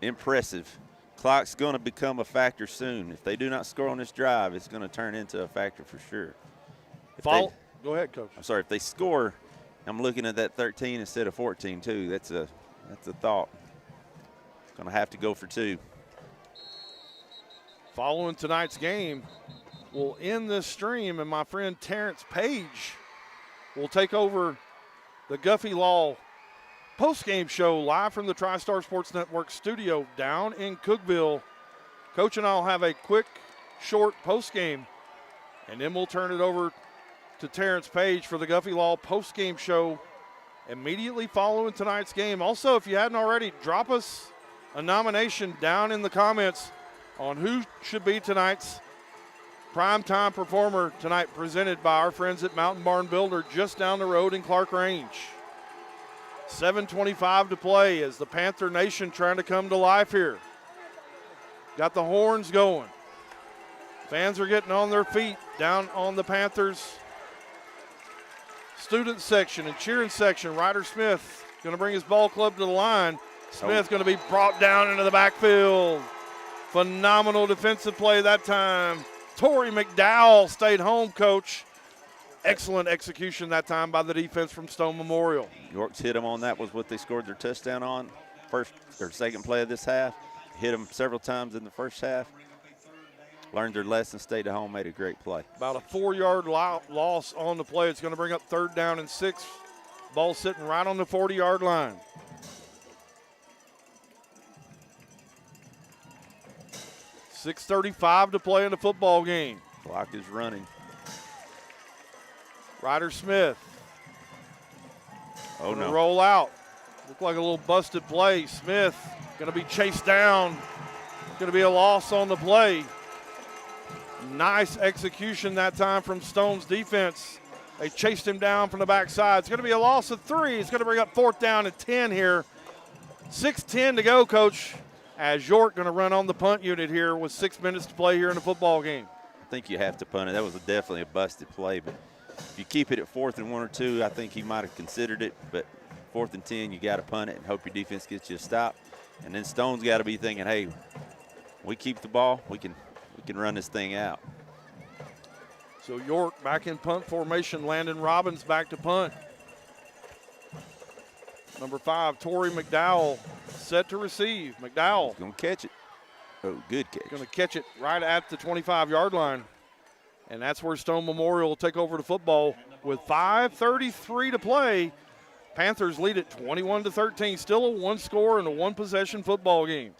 impressive. Clock's going to become a factor soon. If they do not score on this drive, it's going to turn into a factor for sure. Go ahead, coach. I'm sorry, if they score, I'm looking at that 13 instead of 14 too. That's a thought. Going to have to go for 2. Following tonight's game, we'll end this stream, and my friend Terrence Page will take over the Guffey Law post-game show live from the TriStar Sports Network studio down in Cookeville. Coach and I will have a quick, short post-game, and then we'll turn it over to Terrence Page for the Guffey Law post-game show immediately following tonight's game. Also, if you hadn't already, drop us a nomination down in the comments on who should be tonight's primetime performer tonight, presented by our friends at Mountain Barn Builder just down the road in Clark Range. 7:25 to play as the Panther Nation trying to come to life here. Got the horns going. Fans are getting on their feet down on the Panthers student section and cheering section. Ryder Smith going to bring his ball club to the line. Smith going to be brought down into the backfield. Phenomenal defensive play that time. Torrey McDowell stayed home, coach. Excellent execution that time by the defense from Stone Memorial. York's hit them on that, was what they scored their touchdown on. First or second play of this half. Hit them several times in the first half. Learned their lesson, stayed at home, made a great play. About a 4-yard loss on the play. It's going to bring up 3rd down and 6. Ball sitting right on the 40-yard line. .6:35 to play in the football game. Clock is running. Ryder Smith. Oh, no. Roll out. Looked like a little busted play. Smith going to be chased down. Going to be a loss on the play. Nice execution that time from Stone's defense. They chased him down from the backside. It's going to be a loss of 3. It's going to bring up 4th down and 10 here. 6:10 to go, coach, as York going to run on the punt unit here with 6 minutes to play here in the football game. I think you have to punt it. That was definitely a busted play, but if you keep it at 4th and 1 or 2, I think he might have considered it, but 4th and 10, you got to punt it and hope your defense gets you a stop. And then Stone's got to be thinking, hey, we keep the ball, we can run this thing out. So York back in punt formation. Landon Robbins back to punt. Number 5, Torrey McDowell, set to receive. McDowell Going to catch it. Oh, good catch. going to catch it right at the 25-yard line. And that's where Stone Memorial will take over the football with 5:33 to play. Panthers lead it 21-13. Still a 1-score and a 1-possession football game.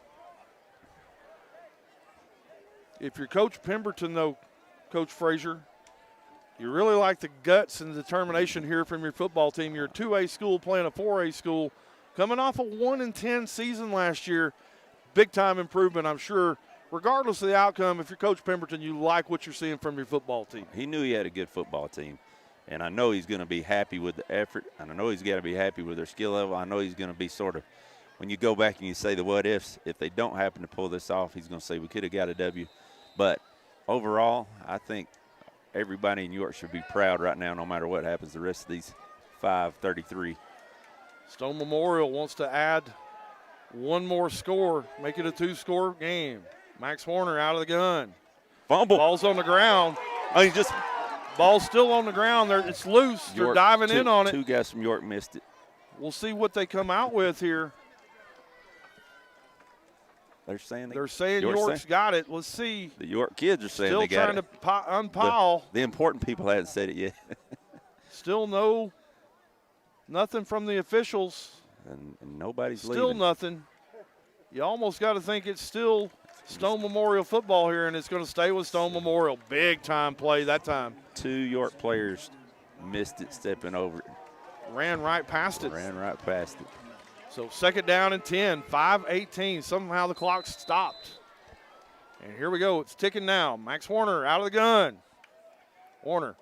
If you're Coach Pemberton, though, Coach Frazier, you really like the guts and determination here from your football team. You're a 2A school playing a 4A school. Coming off a 1-10 season last year. Big-time improvement, I'm sure. Regardless of the outcome, if you're Coach Pemberton, you like what you're seeing from your football team. He knew he had a good football team, and I know he's going to be happy with the effort, and I know he's got to be happy with their skill level. I know he's going to be sort of, when you go back and you say the what-ifs, if they don't happen to pull this off, he's going to say we could have got a W. But overall, I think everybody in York should be proud right now no matter what happens the rest of these 5:33. Stone Memorial wants to add one more score, make it a 2-score game. Max Horner out of the gun. Fumble. Ball's on the ground. Oh, he just Ball's still on the ground. It's loose. They're York, diving in on it. 2 guys from York missed it. We'll see what they come out with here. They're saying York's got it. Let's see. The York kids are saying Still they got trying to unpile. The important people haven't said it yet. Still nothing from the officials. and nobody's Still leaving. Nothing. You almost got to think it's still Stone Memorial football here, and it's going to stay with Stone Memorial. Big-time play that time. 2 York players missed it, stepping over it. Ran right past it. Ran right past it. So 2nd down and 10, 5:18. Somehow the clock stopped. And here we go. It's ticking now. Max Horner out of the gun. Horner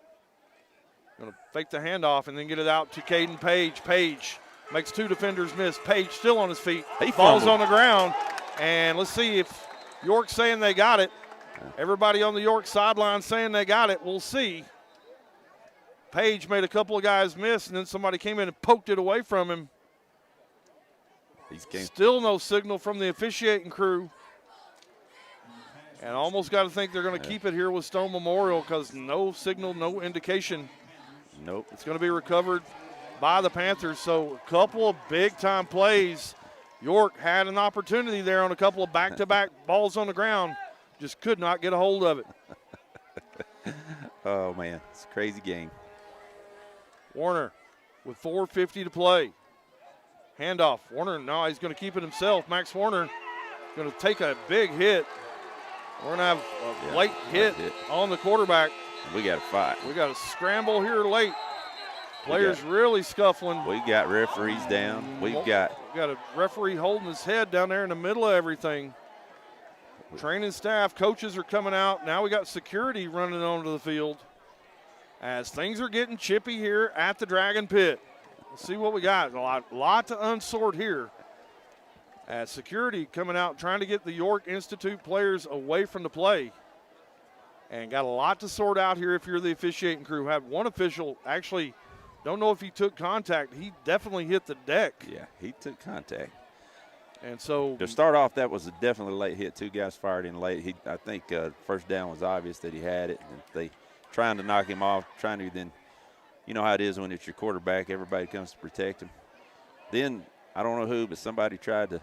going to fake the handoff and then get it out to Caden Page. Page makes 2 defenders miss. Page still on his feet. He Ball's fumbled. on the ground. And let's see if York's saying they got it. Everybody on the York sideline saying they got it. We'll see. Page made a couple of guys miss, and then somebody came in and poked it away from him. Still no signal from the officiating crew. And almost got to think they're going to keep it here with Stone Memorial because no signal, no indication. Nope. It's going to be recovered by the Panthers. So a couple of big-time plays. York had an opportunity there on a couple of back-to-back balls on the ground. Just could not get a hold of it. Oh, man. It's a crazy game. Warner with 4:50 to play. Handoff. Warner, now he's going to keep it himself. Max Warner going to take a big hit. We're going to have a late hit on the quarterback. We got to fight. We got a scramble here late. Players really scuffling. We got referees down. We've got a referee holding his head down there in the middle of everything. Training staff, coaches are coming out. Now we got security running onto the field as things are getting chippy here at the Dragon Pit. Let's see what we got. A lot to unsort here. As security coming out trying to get the York Institute players away from the play. And got a lot to sort out here if you're the officiating crew. Had one official actually, don't know if he took contact. He definitely hit the deck. Yeah, he took contact. And so to start off, that was a definitely late hit. Two guys fired in late. I think first down was obvious that he had it. And they trying to knock him off, trying to then, you know how it is when it's your quarterback. Everybody comes to protect him. Then, I don't know who, but somebody tried to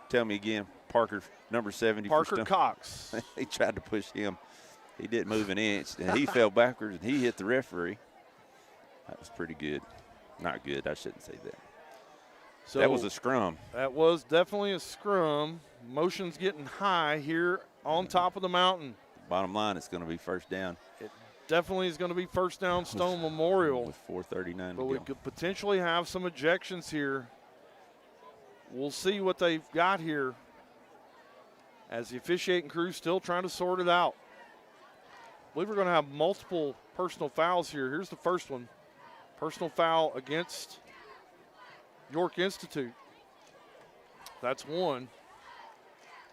tell me again, Parker, number 70. Parker Cox. He tried to push him. He didn't move an inch, and he fell backwards, and he hit the referee. That was pretty good. Not good. I shouldn't say that. So that was a scrum. That was definitely a scrum. Motion's getting high here on top of the mountain. Bottom line, it's going to be first down. It definitely is going to be first down Stone Memorial. With 4:39 to go. We could potentially have some ejections here. We'll see what they've got here as the officiating crew still trying to sort it out. I believe we're going to have multiple personal fouls here. Here's the first one. Personal foul against York Institute. That's one.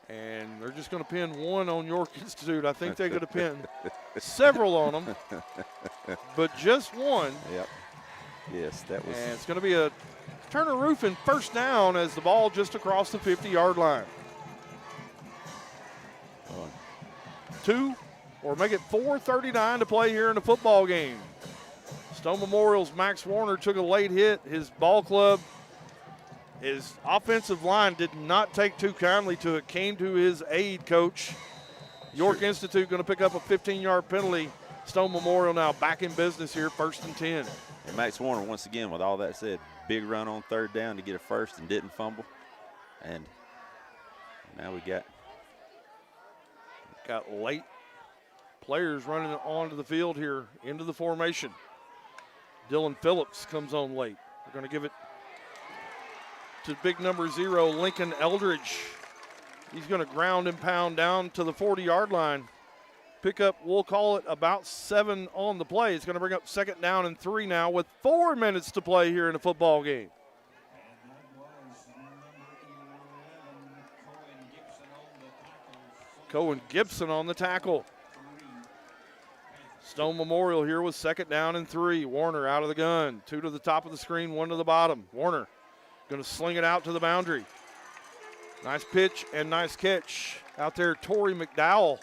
And they're just going to pin one on York Institute. I think they're going to pin several on them, but just one. Yep. Yes, that was. And it's going to be a Turner Roofing first down as the ball just across the 50-yard line. 2, or make it 4:39 to play here in the football game. Stone Memorial's Max Warner took a late hit. His ball club, his offensive line did not take too kindly to it, came to his aid, coach. York Institute going to pick up a 15-yard penalty. Stone Memorial now back in business here, 1st and 10. And Max Warner, once again, with all that said, big run on 3rd down to get a first and didn't fumble. And now we got late players running onto the field here into the formation. Dylan Phillips comes on late. We're going to give it to big number 0, Lincoln Eldridge. He's going to ground and pound down to the 40-yard line. Pick up, we'll call it about 7 on the play. It's going to bring up 2nd down and 3 now with 4 minutes to play here in the football game. Cohen Gibson on the tackle. Stone Memorial here with 2nd down and 3. Warner out of the gun. 2 to the top of the screen, 1 to the bottom. Warner going to sling it out to the boundary. Nice pitch and nice catch out there. Torrey McDowell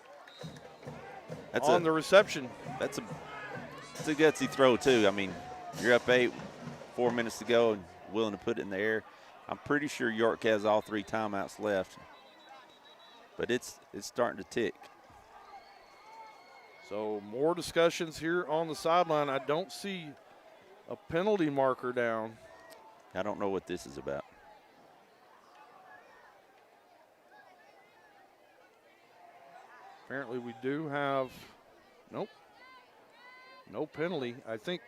on the reception. That's a gutsy throw, too. I mean, you're up 8, 4 minutes to go, and willing to put it in the air. I'm pretty sure York has all 3 timeouts left. But it's starting to tick. So more discussions here on the sideline. I don't see a penalty marker down. I don't know what this is about. Apparently we do have, nope, no penalty. I think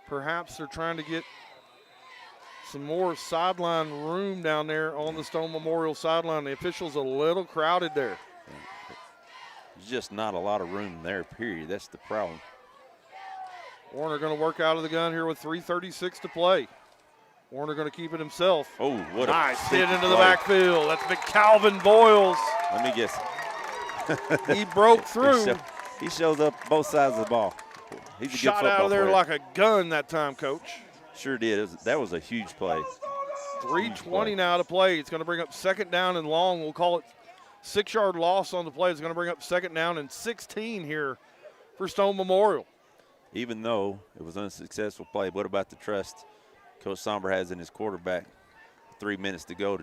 perhaps they're trying to get some more sideline room down there on the Stone Memorial sideline. The officials a little crowded there. There's just not a lot of room there, period. That's the problem. Warner going to work out of the gun here with 3:36 to play. Warner going to keep it himself. Oh, what a nice hit sneaky into the play. backfield. That's McCalvin Boyles. Let me guess. He broke through. He shows up both sides of the ball. He's a good Shot football out of there player. like a gun that time, Coach. Sure did. That was a huge play. 3:20 now to play. It's going to bring up second down and long. We'll call it 6-yard loss on the play. It's going to bring up second down and 16 here for Stone Memorial. Even though it was an unsuccessful play, what about the trust Coach Somber has in his quarterback? 3 minutes to go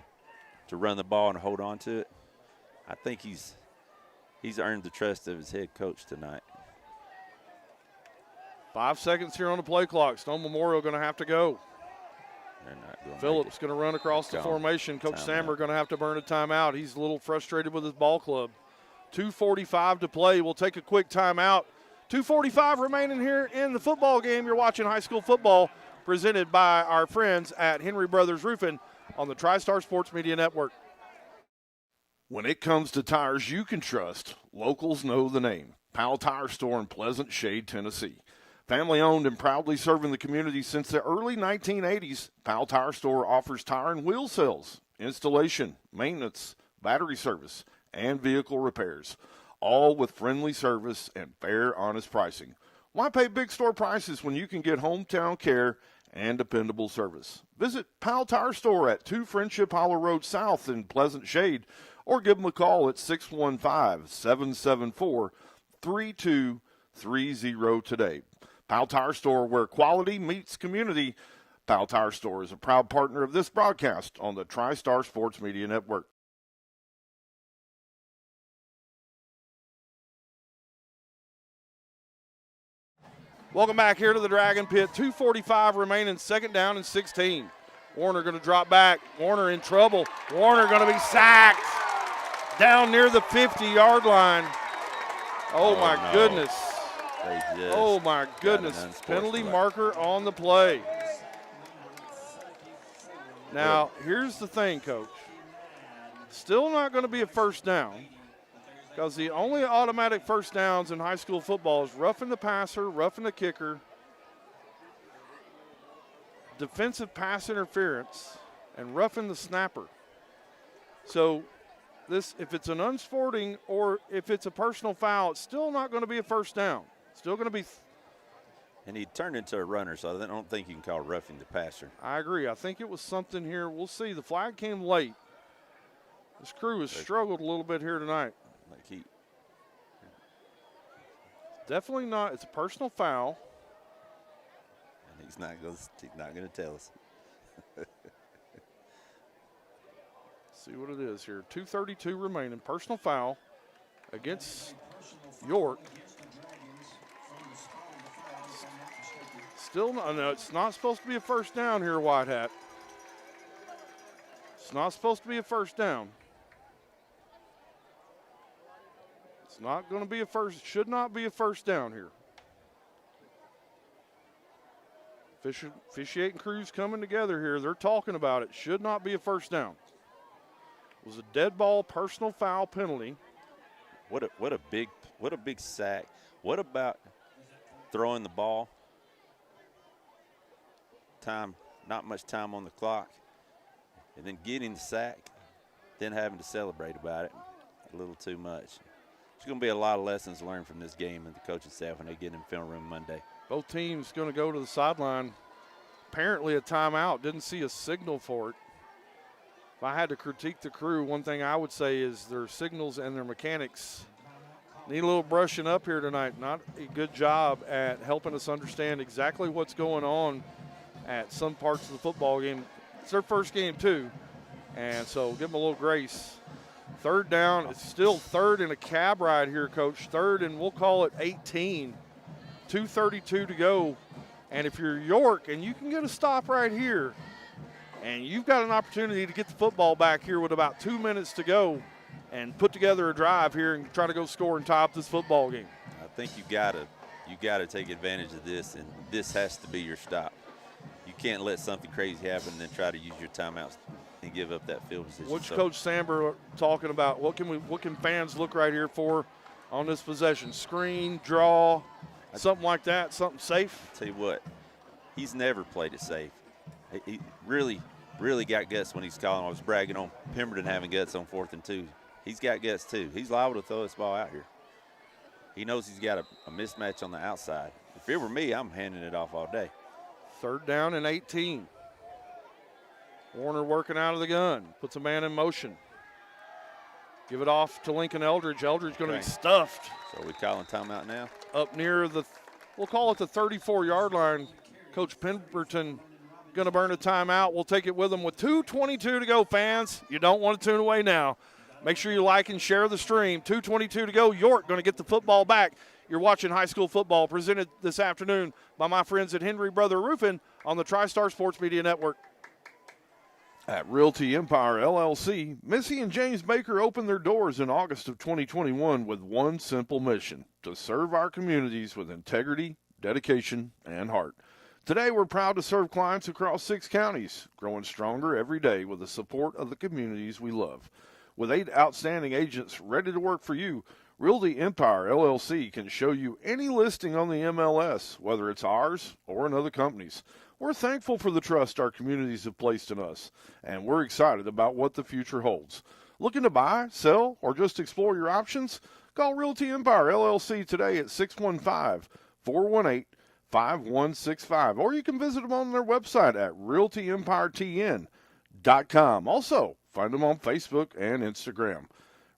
to run the ball and hold on to it. I think he's earned the trust of his head coach tonight. 5 seconds here on the play clock. Stone Memorial going to have to go. They're not going Phillips going to run across the Gone. formation. Coach Timeout. Sammer going to have to burn a timeout. He's a little frustrated with his ball club. 2:45 to play. We'll take a quick timeout. 2:45 remaining here in the football game. You're watching high school football presented by our friends at Henry Brothers Roofing on the TriStar Sports Media Network. When it comes to tires you can trust, locals know the name. Powell Tire Store in Pleasant Shade, Tennessee. Family owned and proudly serving the community since the early 1980s, Powell Tire Store offers tire and wheel sales, installation, maintenance, battery service, and vehicle repairs, all with friendly service and fair, honest pricing. Why pay big store prices when you can get hometown care and dependable service? Visit Powell Tire Store at 2 Friendship Hollow Road South in Pleasant Shade, or give them a call at 615-774-3230 today. Powell Tire Store, where quality meets community. Powell Tire Store is a proud partner of this broadcast on the TriStar Sports Media Network. Welcome back here to the Dragon Pit. 2:45 remaining, second down and 16. Warner going to drop back. Warner in trouble. Warner going to be sacked down near the 50-yard line. Oh my no. goodness. They just Oh my got goodness. an unsportsmanlike. Penalty marker on the play. Now, here's the thing, Coach. Still not going to be a first down, because the only automatic first downs in high school football is roughing the passer, roughing the kicker, defensive pass interference, and roughing the snapper. So this, if it's an unsporting or if it's a personal foul, it's still not going to be a first down. Still going to be. And he turned into a runner, so I don't think you can call roughing the passer. I agree. I think it was something here. We'll see. The flag came late. This crew has struggled a little bit here tonight. Like he, Definitely not. It's a personal foul. and he's not going to tell us. See what it is here. 2:32 remaining. Personal foul against York. Still not. No, it's not supposed to be a first down here, White Hat. It's not supposed to be a first down. It's not going to be a first. Should not be a first down here. Officiating crews coming together here. They're talking about it. Should not be a first down. It was a dead ball personal foul penalty. What a big sack. What about throwing the ball? Not much time on the clock, and then getting the sack, then having to celebrate about it a little too much. There's going to be a lot of lessons learned from this game and the coaching staff when they get in the film room Monday. Both teams going to go to the sideline. Apparently a timeout. Didn't see a signal for it. If I had to critique the crew, one thing I would say is their signals and their mechanics need a little brushing up here tonight. Not a good job at helping us understand exactly what's going on at some parts of the football game. It's their first game too, and so give them a little grace. Third down, it's still third in a cab ride here, Coach. Third and we'll call it 18. 2:32 to go. And if you're York and you can get a stop right here, and you've got an opportunity to get the football back here with about 2 minutes to go and put together a drive here and try to go score and tie up this football game. I think you got to take advantage of this, and this has to be your stop. You can't let something crazy happen and then try to use your timeouts and give up that field position. What's Coach Samber talking about? What can fans look right here for on this possession? Screen, draw, something like that, something safe? Tell you what, he's never played it safe. He really, really got guts when he's calling. I was bragging on Pemberton having guts on 4th and 2. He's got guts too. He's liable to throw this ball out here. He knows he's got a mismatch on the outside. If it were me, I'm handing it off all day. 3rd down and 18. Warner working out of the gun. Puts a man in motion. Give it off to Lincoln Eldridge. Eldridge going to be stuffed. So we calling timeout now? Up near the, we'll call it the 34-yard line. Coach Pemberton going to burn a timeout. We'll take it with him with 2:22 to go, fans. You don't want to tune away now. Make sure you like and share the stream. 2:22 to go. York going to get the football back. You're watching high school football presented this afternoon by my friends at Henry Brother Roofing on the TriStar Sports Media Network. At Realty Empire LLC, Missy and James Baker opened their doors in August of 2021 with one simple mission: to serve our communities with integrity, dedication, and heart. Today, we're proud to serve clients across 6 counties, growing stronger every day with the support of the communities we love. With 8 outstanding agents ready to work for you, Realty Empire LLC can show you any listing on the MLS, whether it's ours or another company's. We're thankful for the trust our communities have placed in us, and we're excited about what the future holds. Looking to buy, sell, or just explore your options? Call Realty Empire LLC today at 615-418-5165, or you can visit them on their website at realtyempiretn.com. Also, find them on Facebook and Instagram.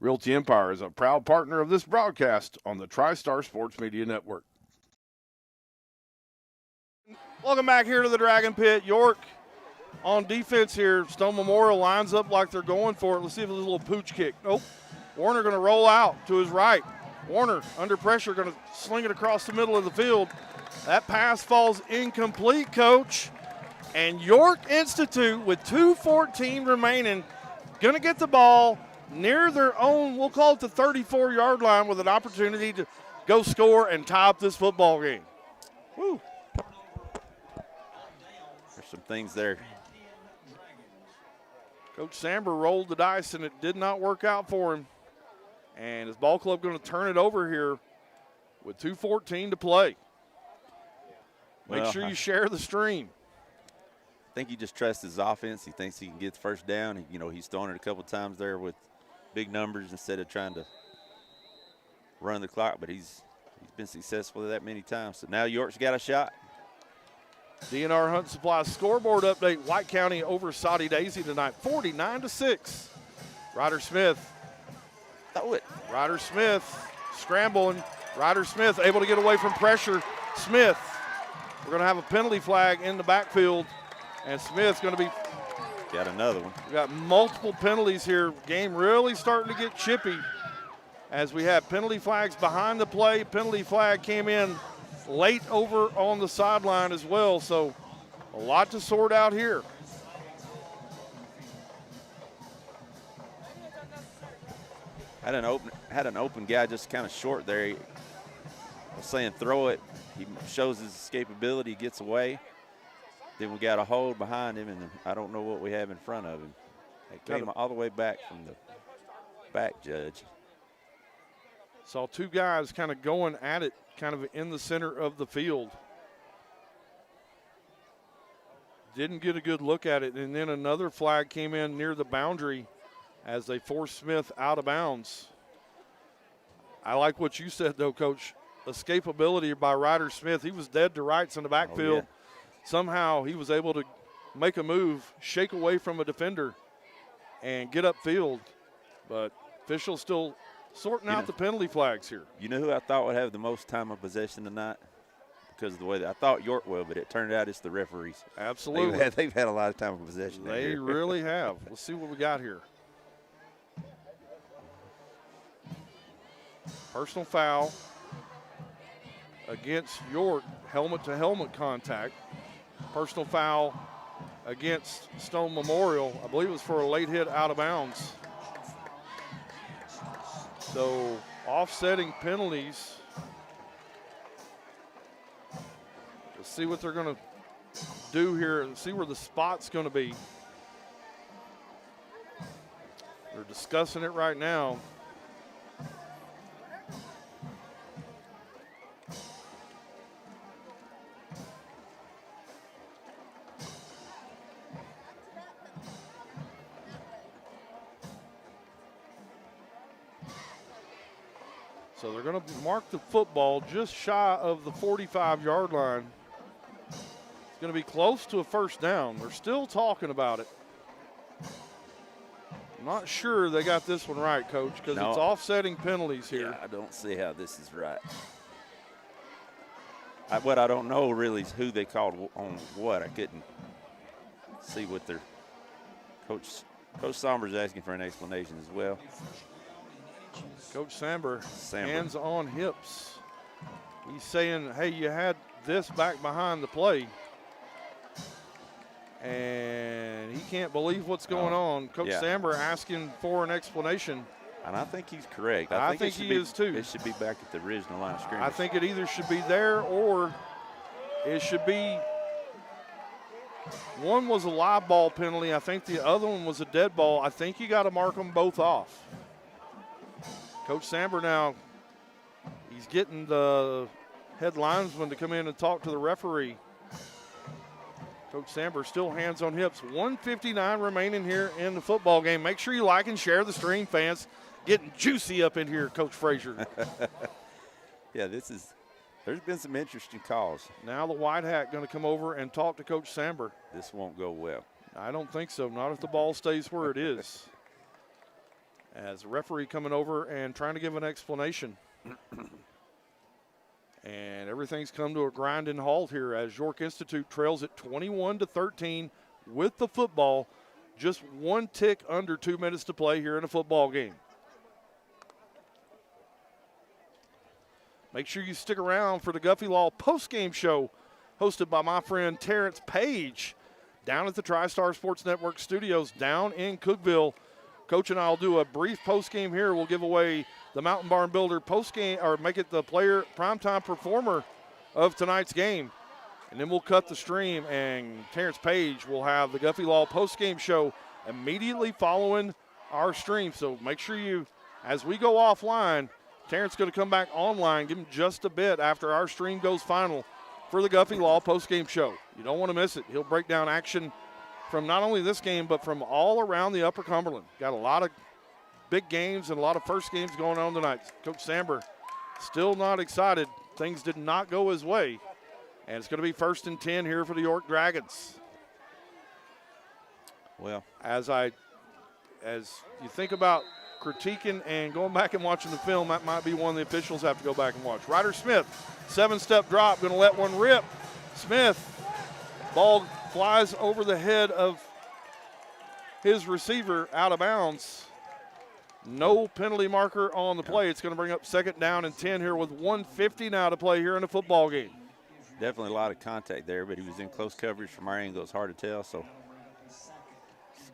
Realty Empire is a proud partner of this broadcast on the TriStar Sports Media Network. Welcome back here to the Dragon Pit. York on defense here. Stone Memorial lines up like they're going for it. Let's see if there's a little pooch kick. Nope. Warner going to roll out to his right. Warner under pressure going to sling it across the middle of the field. That pass falls incomplete, Coach. And York Institute with 2:14 remaining going to get the ball near their own, we'll call it the 34-yard line, with an opportunity to go score and tie up this football game. Woo. Some things there. Coach Samber rolled the dice, and it did not work out for him. And his ball club going to turn it over here with 2:14 to play. Make sure you share the stream. I think he just trusts his offense. He thinks he can get the first down. He's thrown it a couple times there with big numbers instead of trying to run the clock, but he's been successful that many times. So now York's got a shot. DNR Hunt Supply scoreboard update. White County over Soddy Daisy tonight, 49-6. Ryder Smith. Throw it. Ryder Smith scrambling. Ryder Smith able to get away from pressure. Smith. We're going to have a penalty flag in the backfield, and Smith's going to be. Got another one. We got multiple penalties here. Game really starting to get chippy as we have penalty flags behind the play. Penalty flag came in late over on the sideline as well, so a lot to sort out here. Had an open guy just kind of short there. I was saying throw it. He shows his escapability, gets away. Then we got a hold behind him, and I don't know what we have in front of him. It came all the way back from the back judge. Saw 2 guys kind of going at it, kind of in the center of the field. Didn't get a good look at it, and then another flag came in near the boundary as they forced Smith out of bounds. I like what you said, though, Coach. Escapability by Ryder Smith. He was dead to rights in the backfield. Oh, yeah. Somehow he was able to make a move, shake away from a defender, and get upfield. But officials still sorting out the penalty flags here. You know who I thought would have the most time of possession tonight? Because of the way that I thought York will, but it turned out it's the referees. Absolutely. They've had a lot of time of possession. They really have. Let's see what we got here. Personal foul against York, helmet-to-helmet contact. Personal foul against Stone Memorial. I believe it was for a late hit out of bounds. So offsetting penalties. Let's see what they're going to do here and see where the spot's going to be. They're discussing it right now. So they're going to mark the football just shy of the 45-yard line. It's going to be close to a first down. They're still talking about it. I'm not sure they got this one right, Coach, because No. it's offsetting penalties here. Yeah, I don't see how this is right. What I don't know really is who they called on what. I couldn't see what their Coach Somber's asking for an explanation as well. Coach Samber, Samber. hands on hips. He's saying, hey, you had this back behind the play. And he can't believe what's going on. Coach yeah. Samber asking for an explanation. And I think he's correct. I think it should he is too. It should be back at the original line of scrimmage. I think it either should be there or it should be. One was a live ball penalty. I think the other one was a dead ball. I think you got to mark them both off. Coach Samber now, he's getting the head linesman to come in and talk to the referee. Coach Samber still hands on hips. 1:59 remaining here in the football game. Make sure you like and share the stream, fans. Getting juicy up in here, Coach Frazier. Yeah, there's been some interesting calls. Now the white hat going to come over and talk to Coach Samber. This won't go well. I don't think so. Not if the ball stays where it is. As the referee coming over and trying to give an explanation. And everything's come to a grinding halt here as York Institute trails at 21-13 with the football. Just one tick under 2 minutes to play here in a football game. Make sure you stick around for the Guffey Law postgame show hosted by my friend Terrence Page down at the TriStar Sports Network studios down in Cookeville. Coach and I will do a brief postgame here. We'll give away the Mountain Barn Builder postgame, or make it the player primetime performer of tonight's game. And then we'll cut the stream, and Terrence Page will have the Guffey Law postgame show immediately following our stream. So make sure you, as we go offline, Terrence going to come back online, give him just a bit after our stream goes final for the Guffey Law postgame show. You don't want to miss it. He'll break down action from not only this game, but from all around the Upper Cumberland. Got a lot of big games and a lot of first games going on tonight. Coach Samber still not excited. Things did not go his way. And it's going to be 1st and 10 here for the York Dragons. Well, as you think about critiquing and going back and watching the film, that might be one the officials have to go back and watch. Ryder Smith, 7-step drop, going to let one rip. Smith, ball flies over the head of his receiver out of bounds. No penalty marker on the play. It's going to bring up 2nd down and 10 here with 1:50 now to play here in a football game. definitely a lot of contact there, but he was in close coverage from our angle. It's hard to tell, so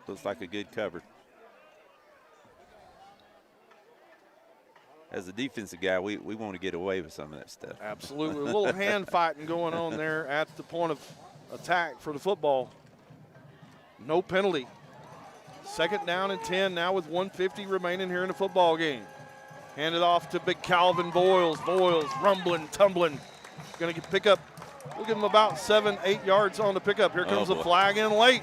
looks like a good cover. As a defensive guy, we want to get away with some of that stuff. Absolutely. A little hand fighting going on there at the point of attack for the football. No penalty. 2nd down and 10 now with 1:50 remaining here in the football game. Hand it off to big Calvin Boyles. Boyles rumbling, tumbling. Going to pick up, we'll give him about 7-8 yards on the pickup. Here comes the flag in late.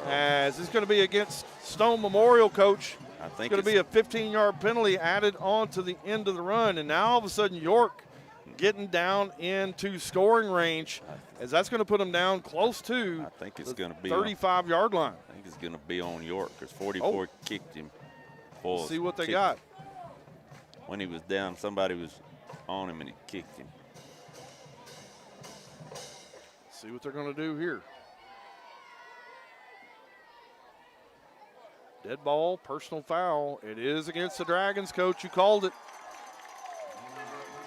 As it's going to be against Stone Memorial, Coach. I think It's going to be a 15-yard penalty added on to the end of the run. And now all of a sudden York getting down into scoring range, as that's going to put them down close to I think it's going to be 35-yard line. I think it's going to be on York because 44 kicked him. Let's see what they got. When he was down, somebody was on him and he kicked him. See what they're going to do here. Dead ball, personal foul. It is against the Dragons, Coach. You called it.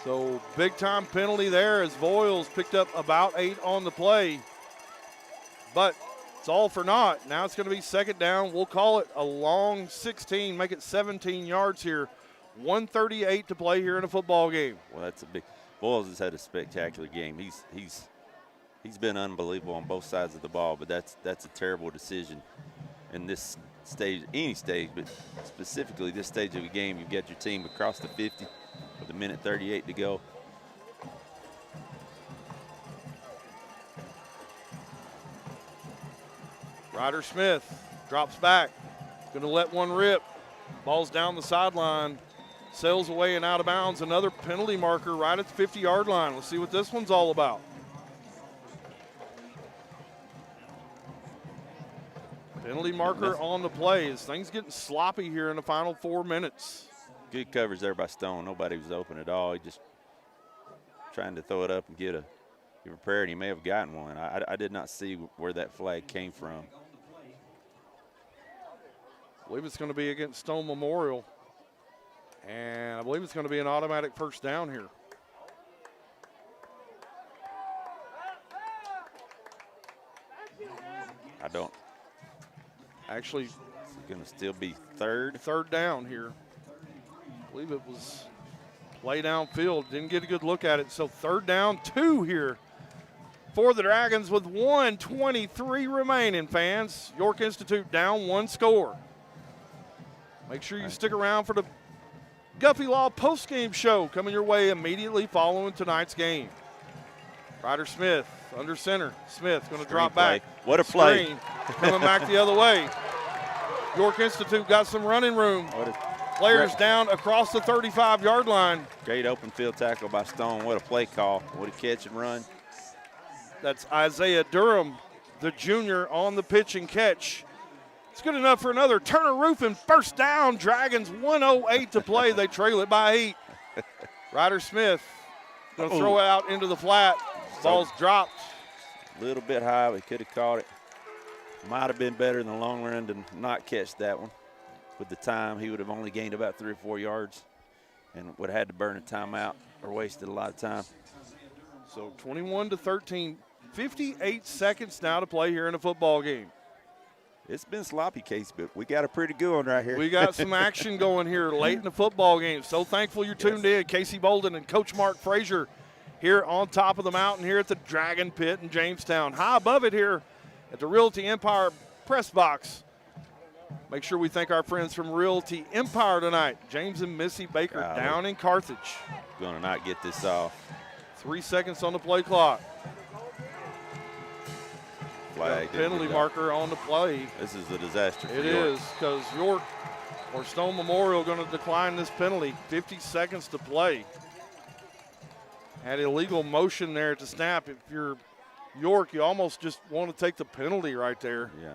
So big-time penalty there as Voiles picked up about 8 on the play. But it's all for naught. Now it's going to be 2nd down. We'll call it a long 16, make it 17 yards here. 1:38 to play here in a football game. Well, that's a big. Boyles has had a spectacular game. He's been unbelievable on both sides of the ball, but that's a terrible decision in this stage, any stage, but specifically this stage of the game. You've got your team across the 50 with 1:38 to go. Ryder Smith drops back, going to let one rip. Ball's down the sideline. Sails away and out of bounds. Another penalty marker right at the 50-yard line. Let's see what this one's all about. Penalty marker on the play. Is things getting sloppy here in the final 4 minutes? Good coverage there by Stone. Nobody was open at all. He just trying to throw it up and get prepared. He may have gotten one. I did not see where that flag came from. I believe it's going to be against Stone Memorial. And I believe it's going to be an automatic first down here. I don't. Actually, It's going to still be third. Third down here. I believe it was play downfield. Didn't get a good look at it. So 3rd down, 2 here for the Dragons with 1:23 remaining, fans. York Institute down 1 score. Make sure you stick around for the Guffey Law postgame show coming your way immediately following tonight's game. Ryder Smith under center. Smith going to drop back. What a play. Screen coming back the other way. York Institute got some running room. Players down across the 35-yard line. Great open field tackle by Stone. What a play call. What a catch and run. That's Isaiah Durham, the junior, on the pitch and catch. It's good enough for another Turner Roofing first down. Dragons 1:08 to play. They trail it by 8. Ryder Smith going to throw it out into the flat. Ball's dropped. A little bit high. We could have caught it. Might have been better in the long run to not catch that one. With the time, he would have only gained about 3 or 4 yards and would have had to burn a timeout or wasted a lot of time. So 21-13, 58 seconds now to play here in a football game. It's been sloppy, Casey, but we got a pretty good one right here. We got some action going here late in the football game. So thankful you're tuned in. Casey Bolden and Coach Mark Frazier here on top of the mountain here at the Dragon Pit in Jamestown. High above it here at the Realty Empire press box. Make sure we thank our friends from Realty Empire tonight. James and Missy Baker down in Carthage. Going to not get this off. 3 seconds on the play clock. Flag. Penalty marker on the play. This is a disaster for It York. is, because York or Stone Memorial going to decline this penalty. 50 seconds to play. Had illegal motion there at the snap. If you're York, you almost just want to take the penalty right there. Yeah.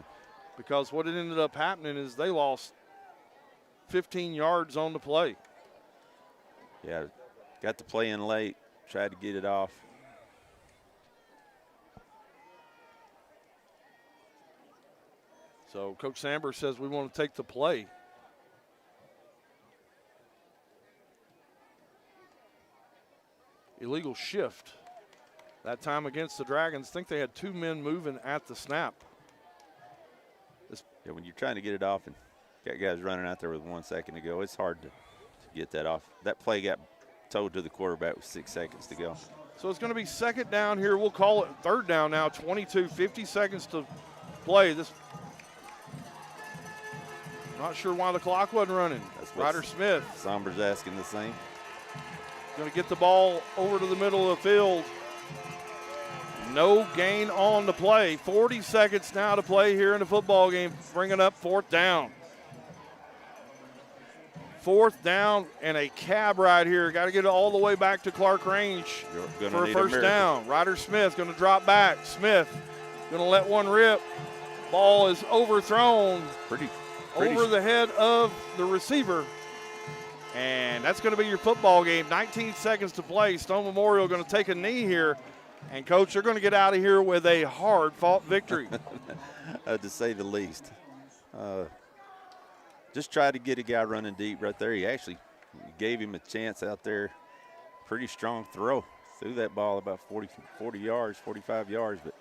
Because what it ended up happening is they lost 15 yards on the play. Yeah, got the play in late, tried to get it off. So Coach Samber says we want to take the play. Illegal shift. That time against the Dragons, I think they had 2 men moving at the snap. Yeah, when you're trying to get it off and got guys running out there with 1 second to go, it's hard to get that off. That play got towed to the quarterback with 6 seconds to go. So it's going to be 2nd down here. We'll call it 3rd down now, 22, 50 seconds to play. Not sure why the clock wasn't running. That's Ryder Smith Somber's asking the same. going to get the ball over to the middle of the field. No gain on the play. 40 seconds now to play here in the football game. Bringing up 4th down. 4th down and a cab right here. Got to get it all the way back to Clark Range for a first down. Ryder Smith going to drop back. Smith going to let one rip. Ball is overthrown over the head of the receiver. And that's going to be your football game. 19 seconds to play. Stone Memorial going to take a knee here. And, Coach, they're going to get out of here with a hard-fought victory. To say the least. Just tried to get a guy running deep right there. He actually gave him a chance out there. Pretty strong throw. Threw that ball about 40 yards, 45 yards. But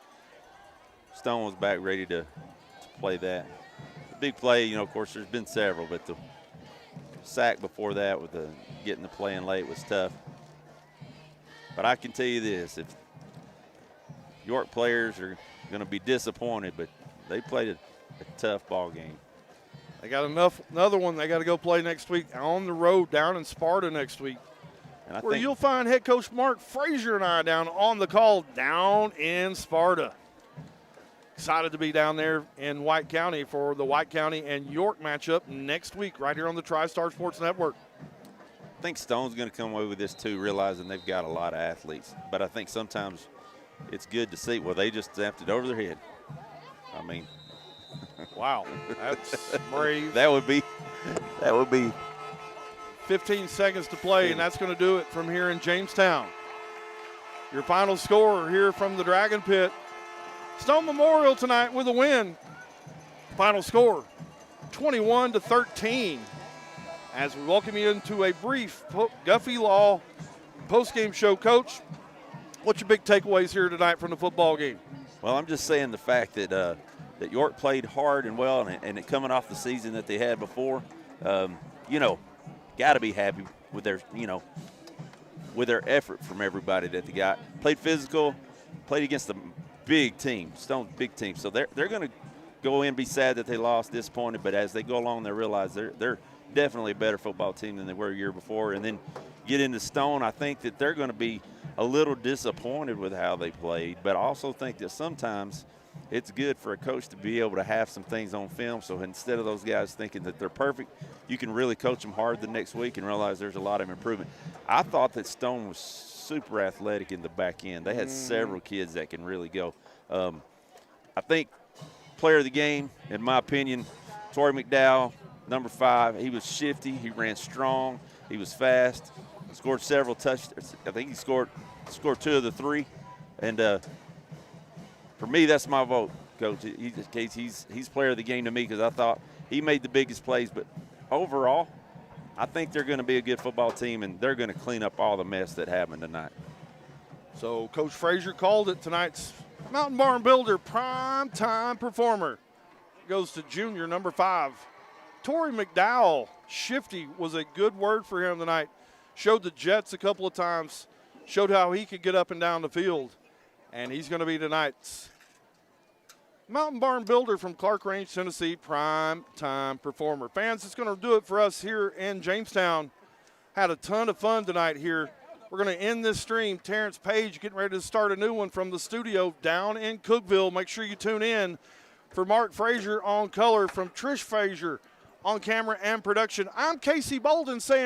Stone was back ready to play that. The big play, of course, there's been several. But the sack before that with getting the play in late was tough. But I can tell you this. If York players are going to be disappointed, but they played a tough ball game. They got another one they got to go play next week on the road down in Sparta next week. And where you'll find head coach Mark Frazier and I down on the call down in Sparta. Excited to be down there in White County for the White County and York matchup next week right here on the TriStar Sports Network. think Stone's going to come away with this too, realizing they've got a lot of athletes. But I think sometimes it's good to see, well, they just zapped it over their head. I mean, wow, that's brave. that would be 15 seconds to play, and that's going to do it from here in Jamestown. Your final score here from the Dragon Pit. Stone Memorial tonight with a win. Final score, 21-13. As we welcome you into a brief Guffey Law postgame show. Coach, what's your big takeaways here tonight from the football game? Well, I'm just saying the fact that that York played hard and well, and it coming off the season that they had before, got to be happy with their, with their effort from everybody that they got. Played physical, played against a big team, Stone's big team. So they're going to go in, be sad that they lost, disappointed, but as they go along, they realize they're definitely a better football team than they were a year before. And then get into Stone, I think that they're going to be a little disappointed with how they played, but I also think that sometimes it's good for a coach to be able to have some things on film. So instead of those guys thinking that they're perfect, you can really coach them hard the next week and realize there's a lot of improvement. I thought that Stone was super athletic in the back end. They had several kids that can really go. I think player of the game, in my opinion, Torrey McDowell, number 5. He was shifty. He ran strong. He was fast. Scored several touchdowns. I think he scored 2 of the 3. And for me, that's my vote, Coach. He's player of the game to me because I thought he made the biggest plays. But overall, I think they're going to be a good football team, and they're going to clean up all the mess that happened tonight. So Coach Frazier called it tonight's Mountain Barn Builder prime time performer. Goes to junior number 5. Torrey McDowell, shifty, was a good word for him tonight. Showed the Jets a couple of times, showed how he could get up and down the field. And he's going to be tonight's Mountain Barn Builder from Clark Range, Tennessee, prime time performer. Fans, it's going to do it for us here in Jamestown. Had a ton of fun tonight here. We're going to end this stream. Terrence Page getting ready to start a new one from the studio down in Cookeville. Make sure you tune in. For Mark Frazier on color, from Trish Frazier on camera and production, I'm Casey Bolden saying